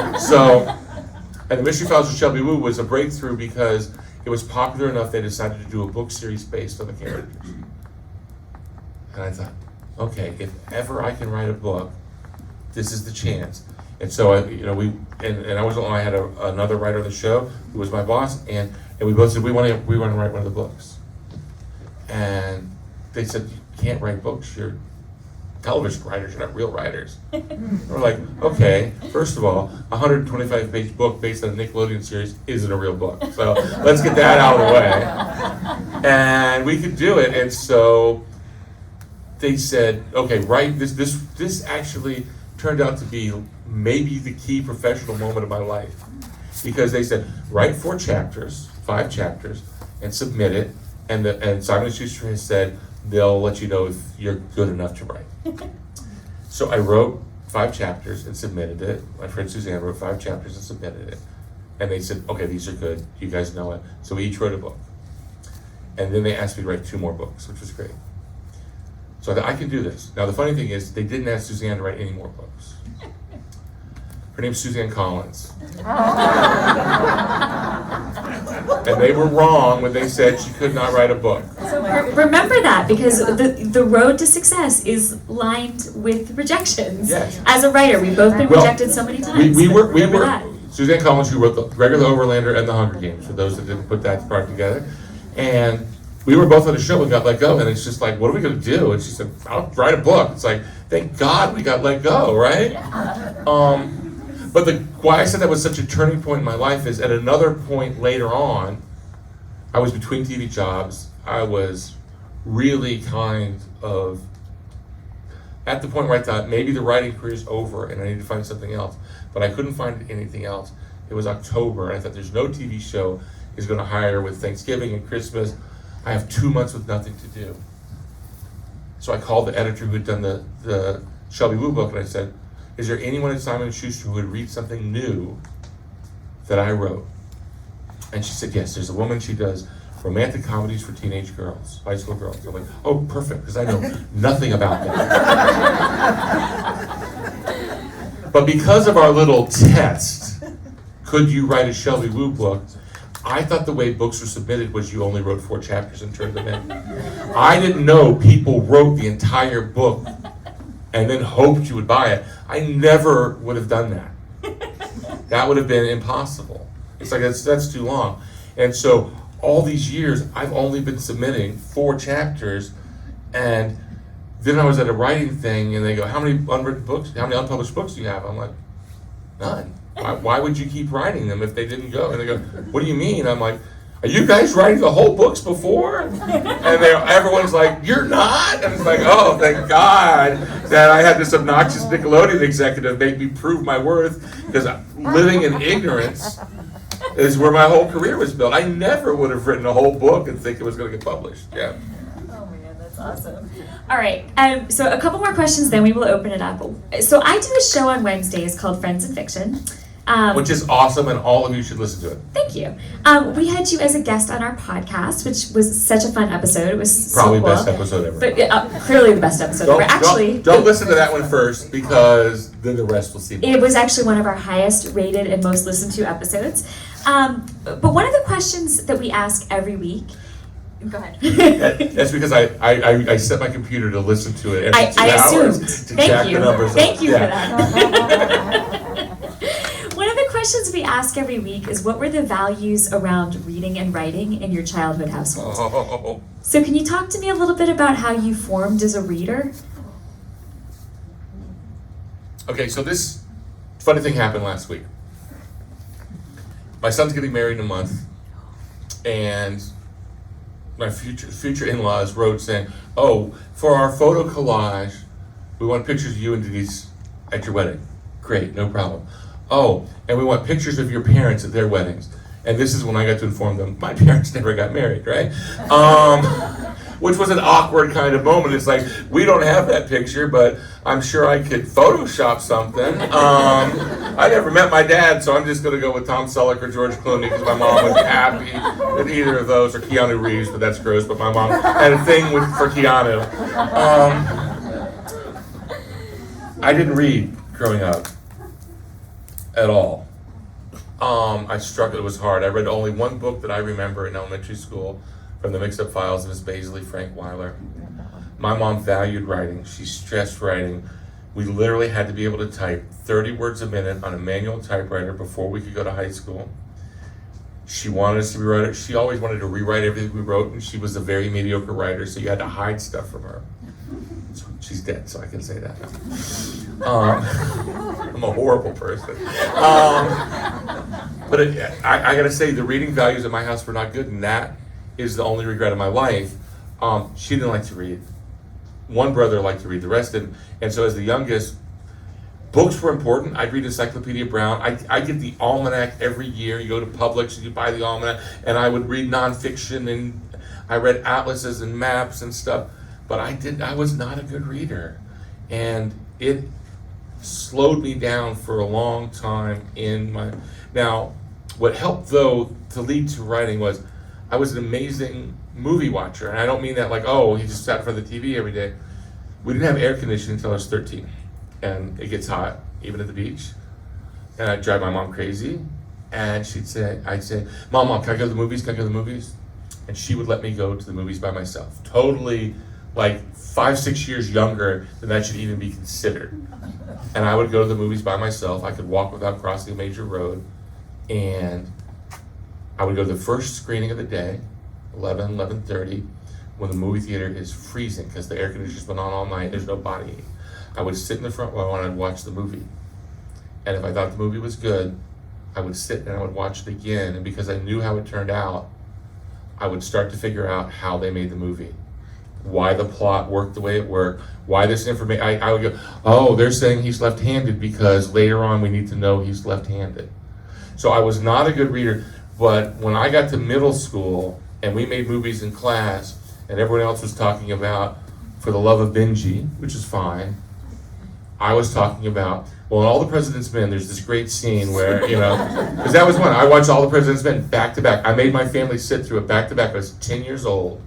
And The Mystery Files of Shelby Woo was a breakthrough because it was popular enough they decided to do a book series based on the characters. And I thought, okay, if ever I can write a book, this is the chance. And so I was alone. I had another writer on the show who was my boss, and we both said we want to write one of the books. And they said, you can't write books. You're television writers. You're not real writers. We're like, okay. First of all, a 125-page book based on a Nickelodeon series isn't a real book. So let's get that out of the way. And we could do it. And so they said, okay, write this. This actually turned out to be maybe the key professional moment of my life, because they said, write 5 chapters, and submit it, and Simon & Schuster has said they'll let you know if you're good enough to write. So I wrote 5 chapters and submitted it. My friend Suzanne wrote 5 chapters and submitted it, and they said, okay, these are good, you guys know it. So we each wrote a book, and then they asked me to write 2 more books, which was great. So I thought, I can do this. Now the funny thing is, they didn't ask Suzanne to write any more books. Her name's Suzanne Collins. And they were wrong when they said she could not write a book. So remember that, because the road to success is lined with rejections. Yes. As a writer, we've both been rejected so many times. We were that. Suzanne Collins, who wrote the regular Overlander and the Hunger Games, for those that didn't put that part together. And we were both on the show and got let go, and it's just like, what are we going to do? And she said, I'll write a book. It's like, thank God we got let go, right? But why I said that was such a turning point in my life is at another point later on, I was between TV jobs. I was really kind of at the point where I thought maybe the writing career is over and I need to find something else. But I couldn't find anything else. It was October, and I thought there's no TV show is going to hire with Thanksgiving and Christmas. I have 2 months with nothing to do. So I called the editor who had done the Shelby Woo book, and I said, is there anyone at Simon & Schuster who would read something new that I wrote? And she said, yes, there's a woman, she does romantic comedies for teenage girls, high school girls. I'm like, oh, perfect, because I know nothing about that. But because of our little test, could you write a Shelby Woo book, I thought the way books were submitted was you only wrote 4 chapters and turned them in. I didn't know people wrote the entire book and then hoped you would buy it. I never would have done that. That would have been impossible. It's like, that's too long. And so all these years, I've only been submitting 4 chapters, and then I was at a writing thing, and they go, how many unpublished books do you have? I'm like, none. Why would you keep writing them if they didn't go? And they go, what do you mean? I'm like, are you guys writing the whole books before? And everyone's like, you're not? And it's like, oh, thank God that I had this obnoxious Nickelodeon executive make me prove my worth, because living in ignorance is where my whole career was built. I never would have written a whole book and think it was going to get published. Yeah. Oh man, that's awesome. All right, so a couple more questions, then we will open it up. So I do a show on Wednesdays called Friends in Fiction. which is awesome, and all of you should listen to it. Thank you. We had you as a guest on our podcast, which was such a fun episode. It was Probably so cool. best episode ever. But clearly the best episode ever. Actually, don't listen to that one first, because then the rest will see. it was actually one of our highest rated and most listened to episodes. But one of the questions that we ask every week. Go ahead. That's because I set my computer to listen to it every 2 hours to check the numbers. Thank you for Yeah. that. One of the questions we ask every week is, what were the values around reading and writing in your childhood household? Oh. So can you talk to me a little bit about how you formed as a reader? Okay, so this funny thing happened last week. My son's getting married in a month, and my future in-laws wrote saying, "Oh, for our photo collage, we want pictures of you and Denise at your wedding." Great, no problem. "Oh, and we want pictures of your parents at their weddings." And this is when I got to inform them, my parents never got married, right? Which was an awkward kind of moment. It's like, we don't have that picture, but I'm sure I could Photoshop something. I never met my dad, so I'm just going to go with Tom Selleck or George Clooney, because my mom was happy with either of those, or Keanu Reeves, but that's gross. But my mom had a thing for Keanu. I didn't read growing up at all. I struggled. It was hard. I read only one book that I remember in elementary school, from the Mixed-Up Files of Miss Baisley, Frank Weiler. My mom valued writing. She stressed writing. We literally had to be able to type 30 words a minute on a manual typewriter before we could go to high school. She wanted us to be writers. She always wanted to rewrite everything we wrote, and she was a very mediocre writer, so you had to hide stuff from her. So she's dead, so I can say that now. I'm a horrible person. But I gotta say, the reading values at my house were not good, and that is the only regret of my life. She didn't like to read. One brother liked to read, the rest didn't. And so as the youngest, books were important. I'd read Encyclopedia Brown. I get the almanac every year. You go to Publix and you buy the almanac, and I would read nonfiction, and I read atlases and maps and stuff. But I was not a good reader. And it slowed me down for a long time Now, what helped though to lead to writing was, I was an amazing movie watcher. And I don't mean that like, oh, he just sat in front of the TV every day. We didn't have air conditioning until I was 13. And it gets hot, even at the beach. And I'd drive my mom crazy. And I'd say, Mom, can I go to the movies? Can I go to the movies? And she would let me go to the movies by myself. Totally, like 5-6 years younger than that should even be considered. And I would go to the movies by myself. I could walk without crossing a major road. And I would go to the first screening of the day, 11:30, when the movie theater is freezing because the air conditioner's been on all night. There's no body heat. I would sit in the front row and I'd watch the movie. And if I thought the movie was good, I would sit and I would watch it again. And because I knew how it turned out, I would start to figure out how they made the movie, why the plot worked the way it worked, why this information. I would go, oh, they're saying he's left-handed because later on we need to know he's left-handed. So I was not a good reader. But when I got to middle school and we made movies in class and everyone else was talking about For the Love of Benji, which is fine, I was talking about, well, in All the President's Men, there's this great scene where, because that was one. I watched All the President's Men back to back. I made my family sit through it back to back. I was 10 years old.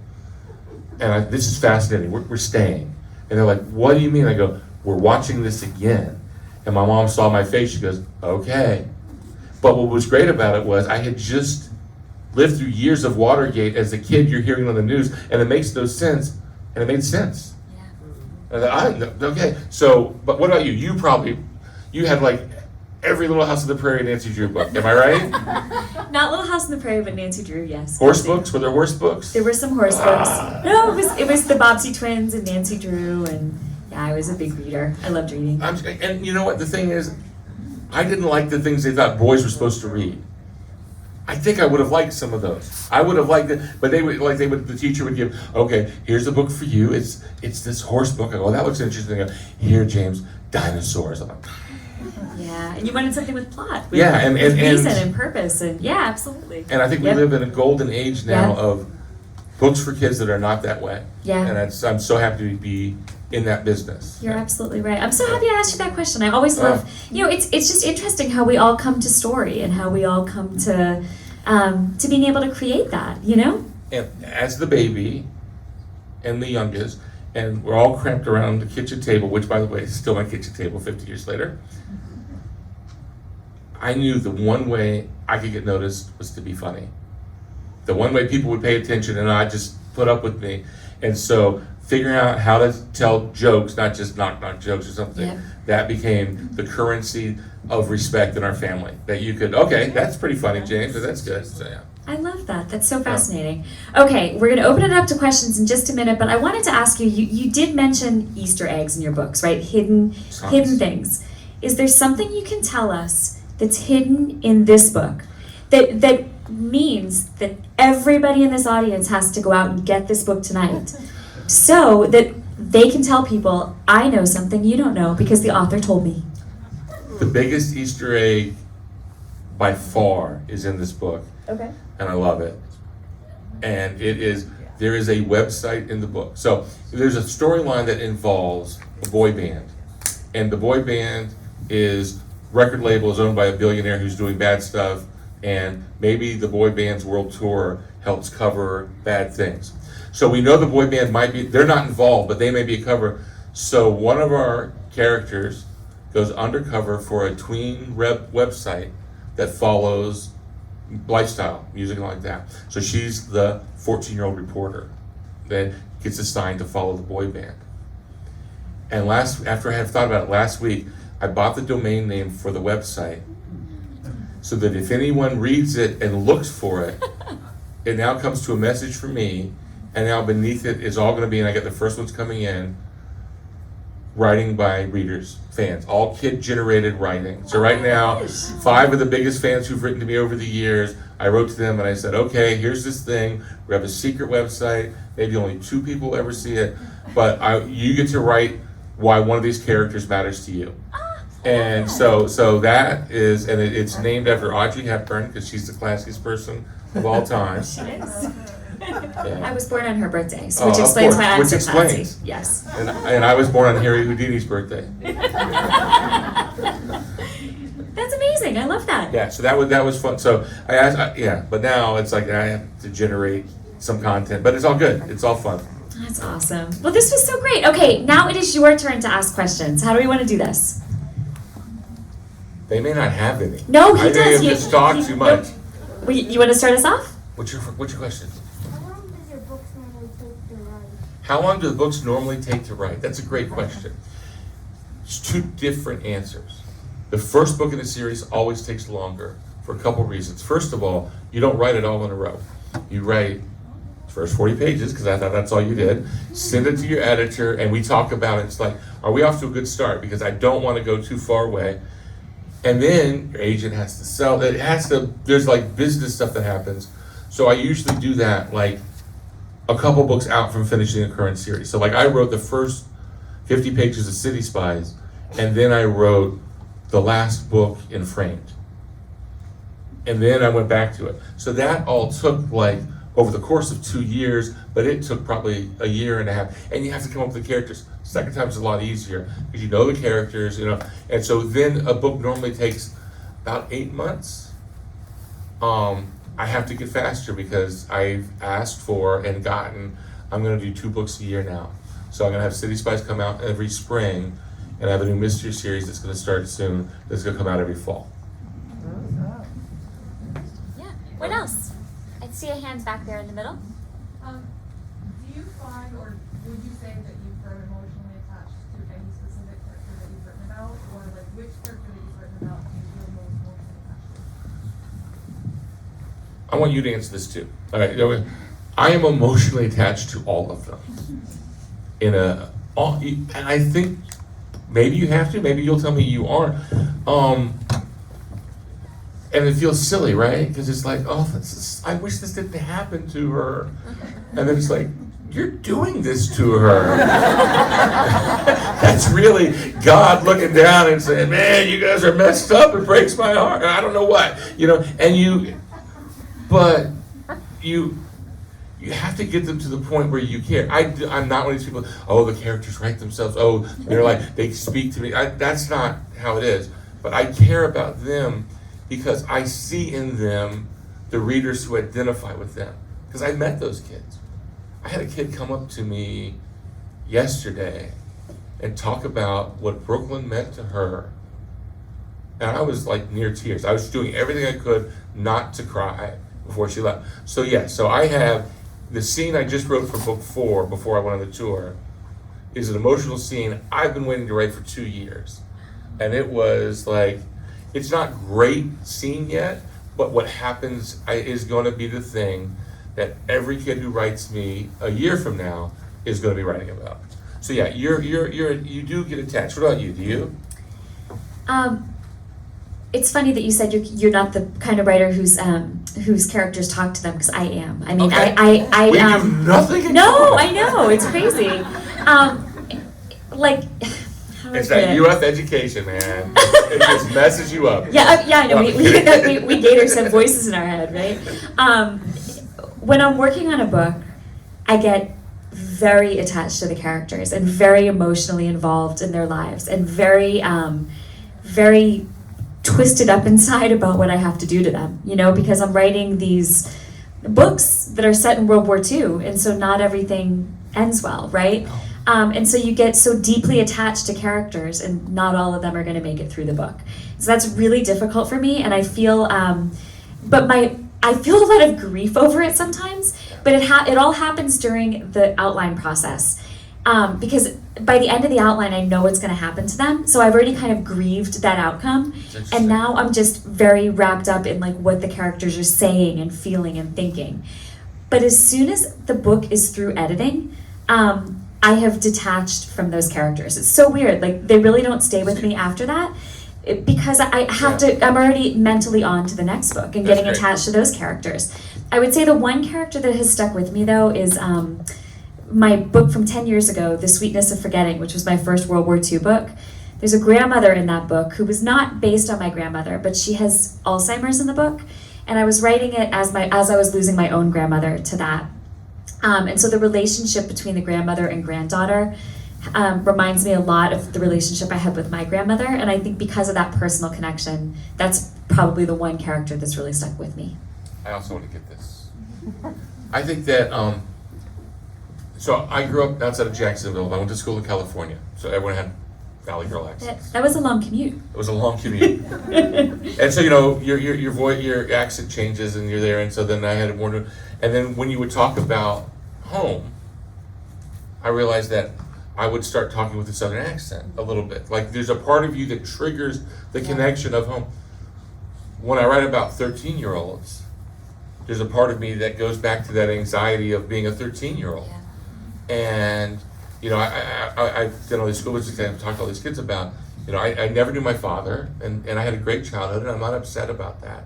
And this is fascinating. We're staying. And they're like, what do you mean? I go, we're watching this again. And my mom saw my face. She goes, okay. But what was great about it was I had just lived through years of Watergate. As a kid, you're hearing on the news, and it makes no sense. And it made sense. Yeah. And I thought, okay. So, but what about you? You had like every Little House on the Prairie Nancy Drew book. Am I right? Not Little House on the Prairie, but Nancy Drew, yes. Horse books? Were there horse books? There were some horse books. No, it was the Bobbsey Twins and Nancy Drew, and yeah, I was a big reader. I loved reading. And you know what? The thing is, I didn't like the things they thought boys were supposed to read. I think I would have liked some of those. I would have liked it, but the teacher would give, okay, here's a book for you. It's this horse book. I go, oh, that looks interesting. I go, here, James, dinosaurs. I'm like, yeah, and you wanted something with plot. With, yeah, and reason and purpose, and yeah, absolutely. And I think we live in a golden age now of books for kids that are not that way. Yeah. And I'm so happy to be in that business. You're absolutely right. I'm so happy I asked you that question. I always love, it's just interesting how we all come to story and how we all come to being able to create that, And as the baby and the youngest, and we're all cramped around the kitchen table, which, by the way, is still my kitchen table 50 years later. I knew the one way I could get noticed was to be funny. The one way people would pay attention and I'd just put up with me. And so figuring out how to tell jokes, not just knock jokes or something, that became the currency of respect in our family. That you could, okay, that's pretty funny, James, so that's good. So, yeah. I love that. That's so fascinating. Okay, we're going to open it up to questions in just a minute, but I wanted to ask you, you did mention Easter eggs in your books, right? Hidden things. Is there something you can tell us that's hidden in this book that means that everybody in this audience has to go out and get this book tonight so that they can tell people, I know something you don't know because the author told me? The biggest Easter egg by far is in this book. Okay. And I love it. And there is a website in the book. So there's a storyline that involves a boy band. And the boy band record label is owned by a billionaire who's doing bad stuff. And maybe the boy band's world tour helps cover bad things. So we know the boy band they're not involved, but they may be a cover. So one of our characters goes undercover for a tween website that follows lifestyle, music like that. So she's the 14-year-old reporter that gets assigned to follow the boy band. And after I had thought about it last week, I bought the domain name for the website so that if anyone reads it and looks for it, it now comes to a message from me, and now beneath it is all going to be, and I get the first ones coming in, writing by readers, fans, all kid-generated writing. So right now, 5 of the biggest fans who've written to me over the years, I wrote to them and I said, okay, here's this thing. We have a secret website. Maybe only 2 people ever see it, but you get to write why one of these characters matters to you. And so that is, and it's named after Audrey Hepburn because she's the classiest person of all time. She is. Yeah. I was born on her birthday, so which explains why I'm so classy. Yes. And I was born on Harry Houdini's birthday. That's amazing. I love that. Yeah, so that was fun. So I asked, but now it's like I have to generate some content, but it's all good. It's all fun. That's awesome. Well, this was so great. Okay, now it is your turn to ask questions. How do we want to do this? They may not have any. No, he does. I may have just talked too much. You want to start us off? What's your question? How long does your books normally take How long do the books normally take to write? to write? That's a great question. It's 2 different answers. The first book in the series always takes longer for a couple reasons. First of all, you don't write it all in a row. You write the first 40 pages, because I thought that's all you did, send it to your editor, and we talk about it. It's like, are we off to a good start? Because I don't want to go too far away. And then your agent has to sell it. There's like business stuff that happens. So I usually do that like a couple books out from finishing a current series. So like I wrote the first 50 pages of City Spies, and then I wrote the last book in Framed. And then I went back to it. So that all took like over the course of 2 years, but it took probably a year and a half. And you have to come up with the characters. Second time is a lot easier because you know the characters, And so then a book normally takes about 8 months. I have to get faster because I've asked for and gotten, I'm going to do 2 books a year now. So I'm going to have City Spies come out every spring, and I have a new mystery series that's going to start soon that's going to come out every fall. Yeah. What else? I see a hand back there in the middle. Do you find, or would you say that you've grown emotionally attached to any specific character that you've written about, or like which character that you've written about do you feel most emotionally attached to? I want you to answer this too. All right, I am emotionally attached to all of them. And I think maybe you have to. Maybe you'll tell me you aren't. And it feels silly, right? Because it's like, I wish this didn't happen to her. And then it's like, you're doing this to her. That's really God looking down and saying, man, you guys are messed up. It breaks my heart. I don't know what, you have to get them to the point where you care. I'm not one of these people, oh, the characters write themselves, oh, they're like, they speak to me. That's not how it is. But I care about them because I see in them the readers who identify with them. Because I met those kids. I had a kid come up to me yesterday and talk about what Brooklyn meant to her. And I was like near tears. I was doing everything I could not to cry before she left. So yeah, so I have the scene I just wrote for book 4 before I went on the tour is an emotional scene I've been waiting to write for 2 years. And it was like, it's not great scene yet, but what happens is going to be the thing that every kid who writes me a year from now is going to be writing about. So yeah, you do get attached. What about you? Do you? It's funny that you said you're not the kind of writer whose characters talk to them, because I am. I mean, Okay. I We do nothing in No, common. I know, it's crazy. Like, how do I It's put that it? UF education, man. It just messes you up. Yeah, I know. No. We gators have voices in our head, right? When I'm working on a book, I get very attached to the characters and very emotionally involved in their lives and very twisted up inside about what I have to do to them, because I'm writing these books that are set in World War II, and so not everything ends well, right? And so you get so deeply attached to characters, and not all of them are going to make it through the book. So that's really difficult for me, and I feel, I feel a lot of grief over it sometimes. But it all happens during the outline process, because by the end of the outline, I know what's going to happen to them. So I've already kind of grieved that outcome, and now I'm just very wrapped up in like what the characters are saying and feeling and thinking. But as soon as the book is through editing, I have detached from those characters. It's so weird. Like, they really don't stay with me after that, because I have to. I'm already mentally on to the next book and That's getting great. attached to those characters. I would say the one character that has stuck with me, though, is my book from 10 years ago, The Sweetness of Forgetting, which was my first World War II book. There's a grandmother in that book who was not based on my grandmother, but she has Alzheimer's in the book. And I was writing it as I was losing my own grandmother to that. And so the relationship between the grandmother and granddaughter reminds me a lot of the relationship I had with my grandmother. And I think because of that personal connection, that's probably the one character that's really stuck with me. I also want to get this. I think that, so I grew up outside of Jacksonville. I went to school in California. So everyone had Valley Girl accents. That was a long commute. It was a long commute. And so, your voice, your accent changes and you're there. And so then I had more to, and then when you would talk about home, I realized that I would start talking with a Southern accent a little bit. Like, there's a part of you that triggers the connection of home. When I write about 13-year-olds, there's a part of me that goes back to that anxiety of being a 13-year-old. And, I've done all these school visits and I've talked to all these kids about, I never knew my father, and I had a great childhood, and I'm not upset about that.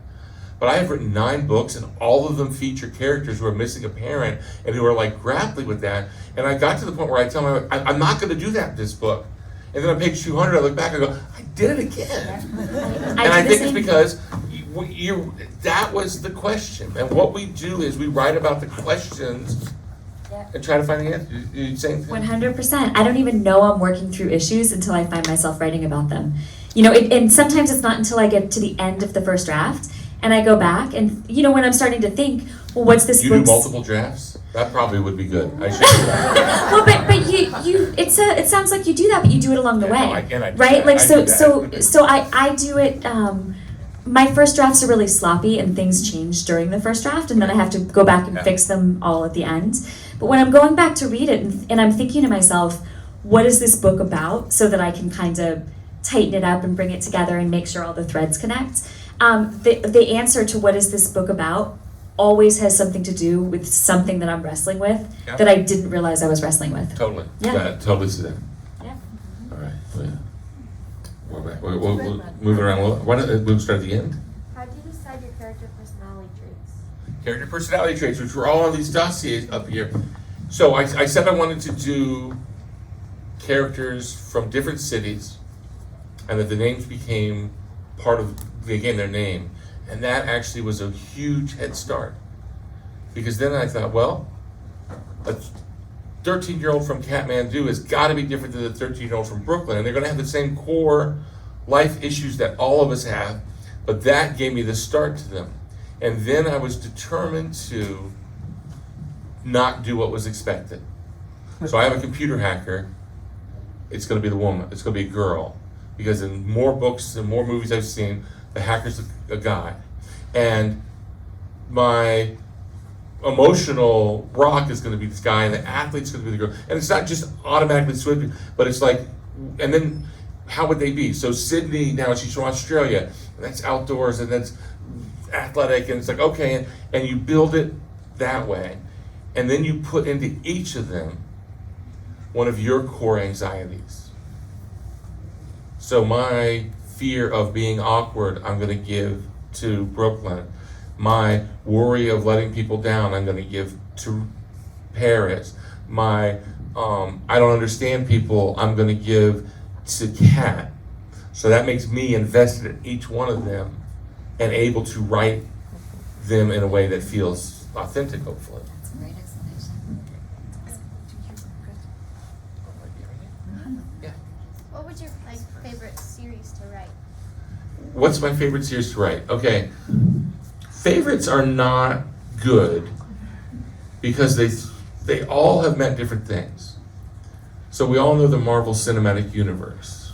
But I have written 9 books, and all of them feature characters who are missing a parent and who are like grappling with that. And I got to the point where I tell my wife, I'm not going to do that in this book. And then on page 200, I look back and I go, I did it again. And I think it's because that was the question. And what we do is we write about the questions and try to find the answer. You saying 100%. I don't even know I'm working through issues until I find myself writing about them. And sometimes it's not until I get to the end of the first draft and I go back and, when I'm starting to think, well, what's this You book's... do multiple drafts? That probably would be good. I should do that. Well, but it sounds like you do that, but you do it along the Yeah, way, no, I do right? that. Like, I so do that. so I do it. My first drafts are really sloppy, and things change during the first draft, and then I have to go back and fix them all at the end. But when I'm going back to read it, and I'm thinking to myself, what is this book about, so that I can kind of tighten it up and bring it together and make sure all the threads connect. The answer to what is this book about always has something to do with something that I'm wrestling with that I didn't realize I was wrestling with. Totally. Yeah. Totally see that. Yeah. All right. We're back. We'll move it around a little. Why don't we start at the end? How do you decide your character personality traits? Character personality traits, which were all on these dossiers up here. So I said I wanted to do characters from different cities, and that the names became their name. And that actually was a huge head start. Because then I thought, well, a 13-year-old from Kathmandu has got to be different than the 13-year-old from Brooklyn, and they're going to have the same core life issues that all of us have, but that gave me the start to them. And then I was determined to not do what was expected. So I have a computer hacker. It's going to be the woman. It's going to be a girl. Because in more books and more movies I've seen, the hacker's a guy. And my emotional rock is going to be this guy, and the athlete's going to be the girl. And it's not just automatically switching, but it's like, and then how would they be? So Sydney, now she's from Australia, and that's outdoors, and that's athletic, and it's like, okay, and you build it that way. And then you put into each of them one of your core anxieties. So my fear of being awkward, I'm going to give to Brooklyn. My worry of letting people down, I'm going to give to Paris. My I don't understand people, I'm going to give to Kat. So that makes me invested in each one of them and able to write them in a way that feels authentic, hopefully. That's a great explanation. What was your favorite series to write? What's my favorite series to write? Okay, favorites are not good because they all have meant different things. So we all know the Marvel Cinematic Universe.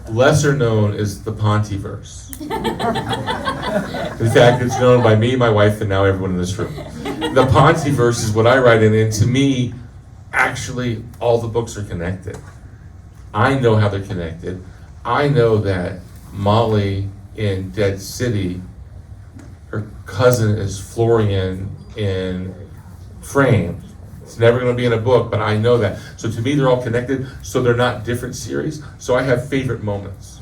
Lesser known is the Pontiverse. In fact, it's known by me, my wife, and now everyone in this room. The Pontiverse is what I write in, and to me, actually, all the books are connected. I know how they're connected. I know that Molly in Dead City, her cousin is Florian in Frame. It's never going to be in a book, but I know that. So to me, they're all connected, so they're not different series. So I have favorite moments.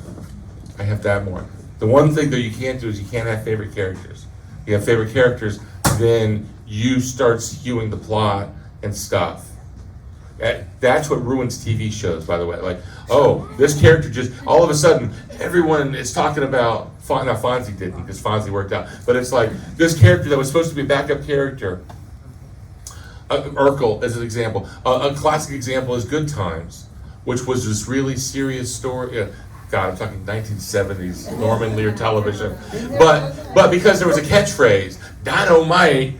I have that more. The one thing that you can't do is you can't have favorite characters. You have favorite characters, then you start skewing the plot and stuff. That's what ruins TV shows, by the way. Like, oh, this character just, all of a sudden, everyone is talking about, now Fonzie didn't, because Fonzie worked out, but it's like, this character that was supposed to be a backup character, Urkel as an example. A classic example is Good Times, which was this really serious story. God, I'm talking 1970s Norman Lear television. But because there was a catchphrase, Dynamite,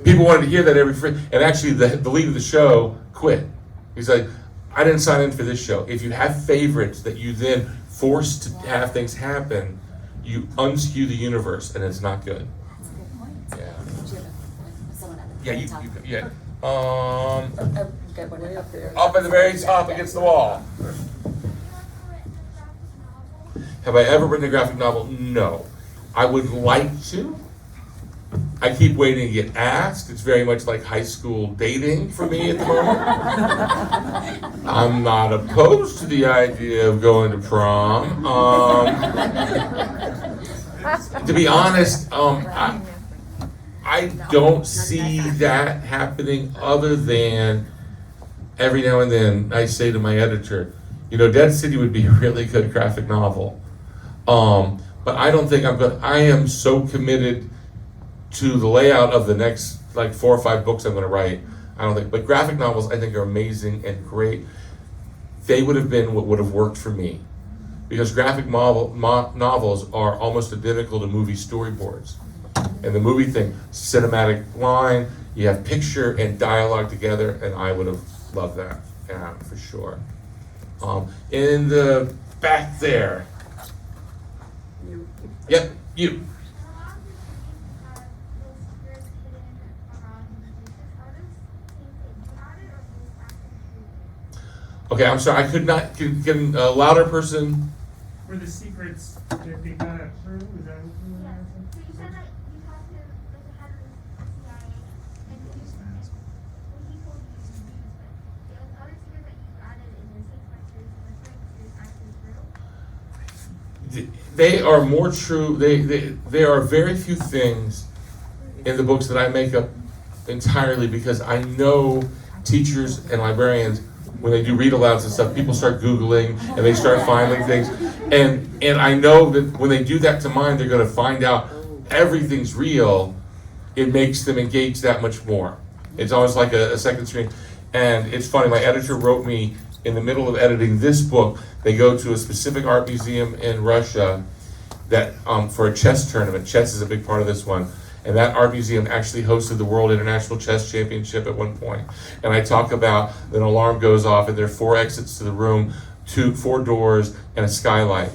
people wanted to hear that every free. And actually, the lead of the show quit. He's like, I didn't sign in for this show. If you have favorites that you then force to have things happen, you unskew the universe, and it's not good. That's a good point. Yeah. Someone at the Yeah, top. yeah. Good one up there. Up at the very top against the wall. Have I ever written a graphic novel? No. I would like to. I keep waiting to get asked. It's very much like high school dating for me at the moment. I'm not opposed to the idea of going to prom. To be honest, I don't see that happening other than every now and then I say to my editor, Dead City would be a really good graphic novel. But I don't think I am so committed to the layout of the next 4 or 5 books I'm going to write. I don't think, but graphic novels I think are amazing and great. They would have been what would have worked for me, because graphic novels are almost identical to movie storyboards. And the movie thing, cinematic line, you have picture and dialogue together, and I would have loved that, yeah, for sure. In the back there. Yep, you. Okay, I'm sorry, I could not, can a louder person? Were the secrets that they got out through? Is that what you were asking? So you said that you talked to the head of the CIA, and he told you to use, but there was other secrets that you added in your six-part series, and the third series actually true? They are more true. There are very few things in the books that I make up entirely, because I know teachers and librarians, when they do read-alouds and stuff, people start Googling and they start finding things. And I know that when they do that to mine, they're going to find out everything's real. It makes them engage that much more. It's almost like a second screen. And it's funny, my editor wrote me in the middle of editing this book, they go to a specific art museum in Russia that for a chess tournament. Chess is a big part of this one. And that art museum actually hosted the World International Chess Championship at one point. And I talk about an alarm goes off and there are 4 exits to the room, 4 doors, and a skylight.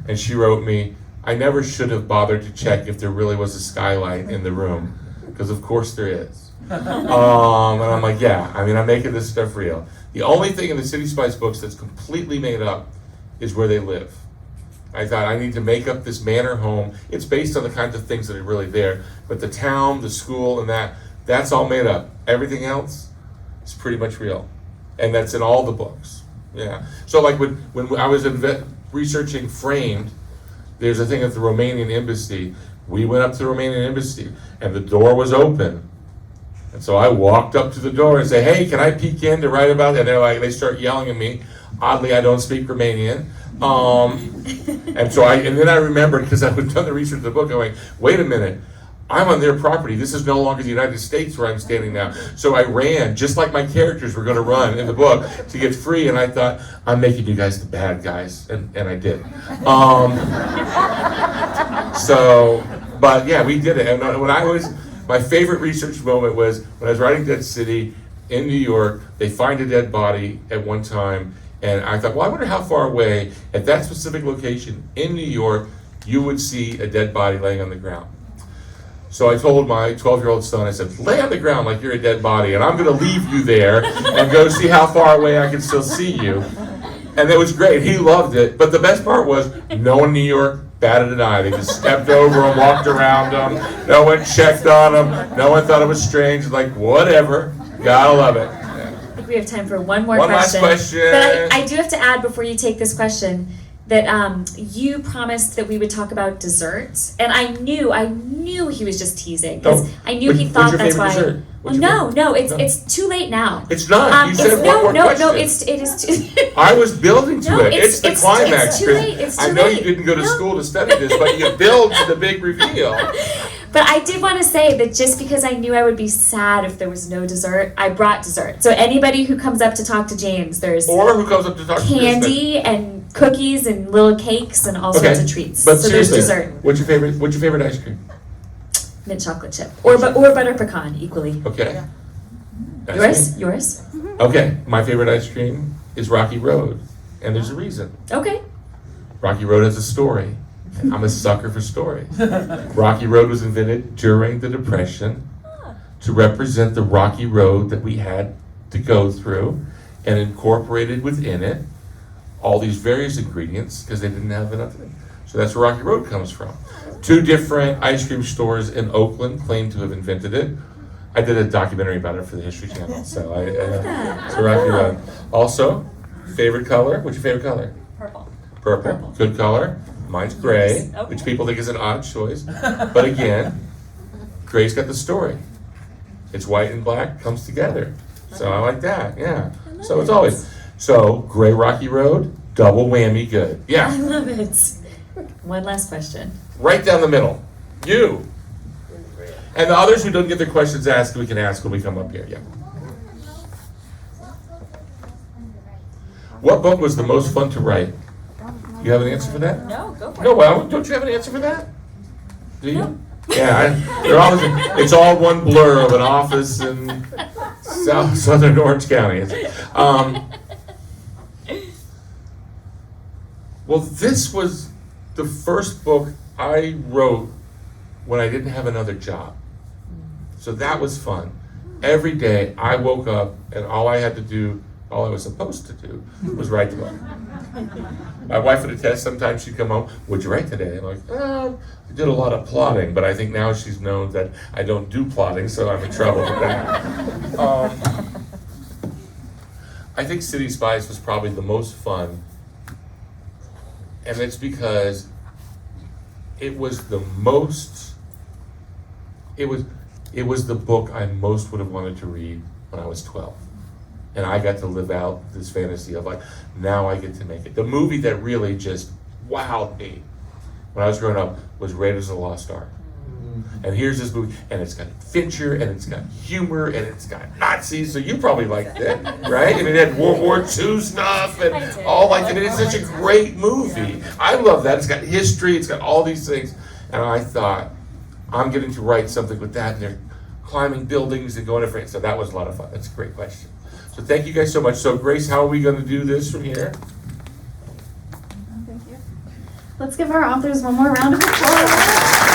And she wrote me, I never should have bothered to check if there really was a skylight in the room, because of course there is. And I'm like, yeah, I mean, I'm making this stuff real. The only thing in the City Spice books that's completely made up is where they live. I thought I need to make up this manor home. It's based on the kinds of things that are really there. But the town, the school, and that's all made up. Everything else is pretty much real. And that's in all the books. Yeah. So like when I was researching Framed, there's a thing at the Romanian embassy. We went up to the Romanian embassy and the door was open. And so I walked up to the door and say, hey, can I peek in to write about it? And they're like, they start yelling at me. Oddly, I don't speak Romanian. And then I remembered, because I had done the research of the book, I'm like, wait a minute, I'm on their property. This is no longer the United States where I'm standing now. So I ran, just like my characters were going to run in the book, to get free, and I thought, I'm making you guys the bad guys, and I did. But yeah, we did it. And my favorite research moment was when I was writing Dead City in New York. They find a dead body at one time, and I thought, well, I wonder how far away at that specific location in New York you would see a dead body laying on the ground. So I told my 12-year-old son, I said, lay on the ground like you're a dead body, and I'm going to leave you there and go see how far away I can still see you. And it was great. He loved it. But the best part was no one in New York batted an eye. They just stepped over him, walked around him. No one checked on him. No one thought it was strange. Like, whatever. Gotta love it. I think we have time for one more One question. last question. But I do have to add before you take this question that you promised that we would talk about desserts, and I knew he was just teasing, because I knew he thought that's why. Dessert? Well, no, it's too late now. It's not. You said one more question. It is too. I was building to No, it. It's the climax. It's too late. It's too I know late. you didn't go to No. school to study this, but you build to the big reveal. But I did want to say that just because I knew I would be sad if there was no dessert, I brought dessert. So anybody who comes up to talk to James, there's Or who comes up to talk to Kristin. candy and cookies and little cakes and all sorts of treats. But so there's seriously, dessert. What's your favorite ice cream? Mint chocolate chip. Or butter pecan, equally. Okay. Ice Yours? cream? Okay. My favorite ice cream is Rocky Road. And there's a reason. Okay. Rocky Road has a story. And I'm a sucker for stories. Rocky Road was invented during the Depression to represent the rocky road that we had to go through, and incorporated within it all these various ingredients because they didn't have enough. So that's where Rocky Road comes from. 2 different ice cream stores in Oakland claim to have invented it. I did a documentary about it for the History Channel. So so Rocky Road. Also, favorite color? What's your favorite color? Purple. Good color. Mine's gray, which people think is an odd choice. But again, gray's got the story. It's white and black comes together. So I like that, yeah. So it's always, gray Rocky Road, double whammy good. I Yeah, love it. One last question. right down the middle. You. And the others who don't get their questions asked, we can ask when we come up here, yeah. What book was the most fun to write? You have an answer for that? No, go for No, well, don't you have an answer for that? Do you? Yeah, it's all one blur of an office in southern Orange County. Well, this was the first book I wrote when I didn't have another job. So that was fun. Every day I woke up and all I was supposed to do was write the book. My wife would attest, sometimes she'd come home, what'd you write today? I'm like, I did a lot of plotting, but I think now she's known that I don't do plotting, so I'm in trouble with that. I think City Spies was probably the most fun, and it's because it was the book I most would have wanted to read when I was 12. And I got to live out this fantasy of like, now I get to make it. The movie that really just wowed me when I was growing up was Raiders of the Lost Ark. And here's this movie, and it's got adventure, and it's got humor, and it's got Nazis, so you probably liked it, right? And it had World War II stuff, and I did. all like that. And it's such a great movie. I love that. It's got history, it's got all these things. And I thought, I'm getting to write something with that, and they're climbing buildings and going different. So that was a lot of fun. That's a great question. So thank you guys so much. So Grace, how are we going to do this from here? Let's give our authors one more round of applause.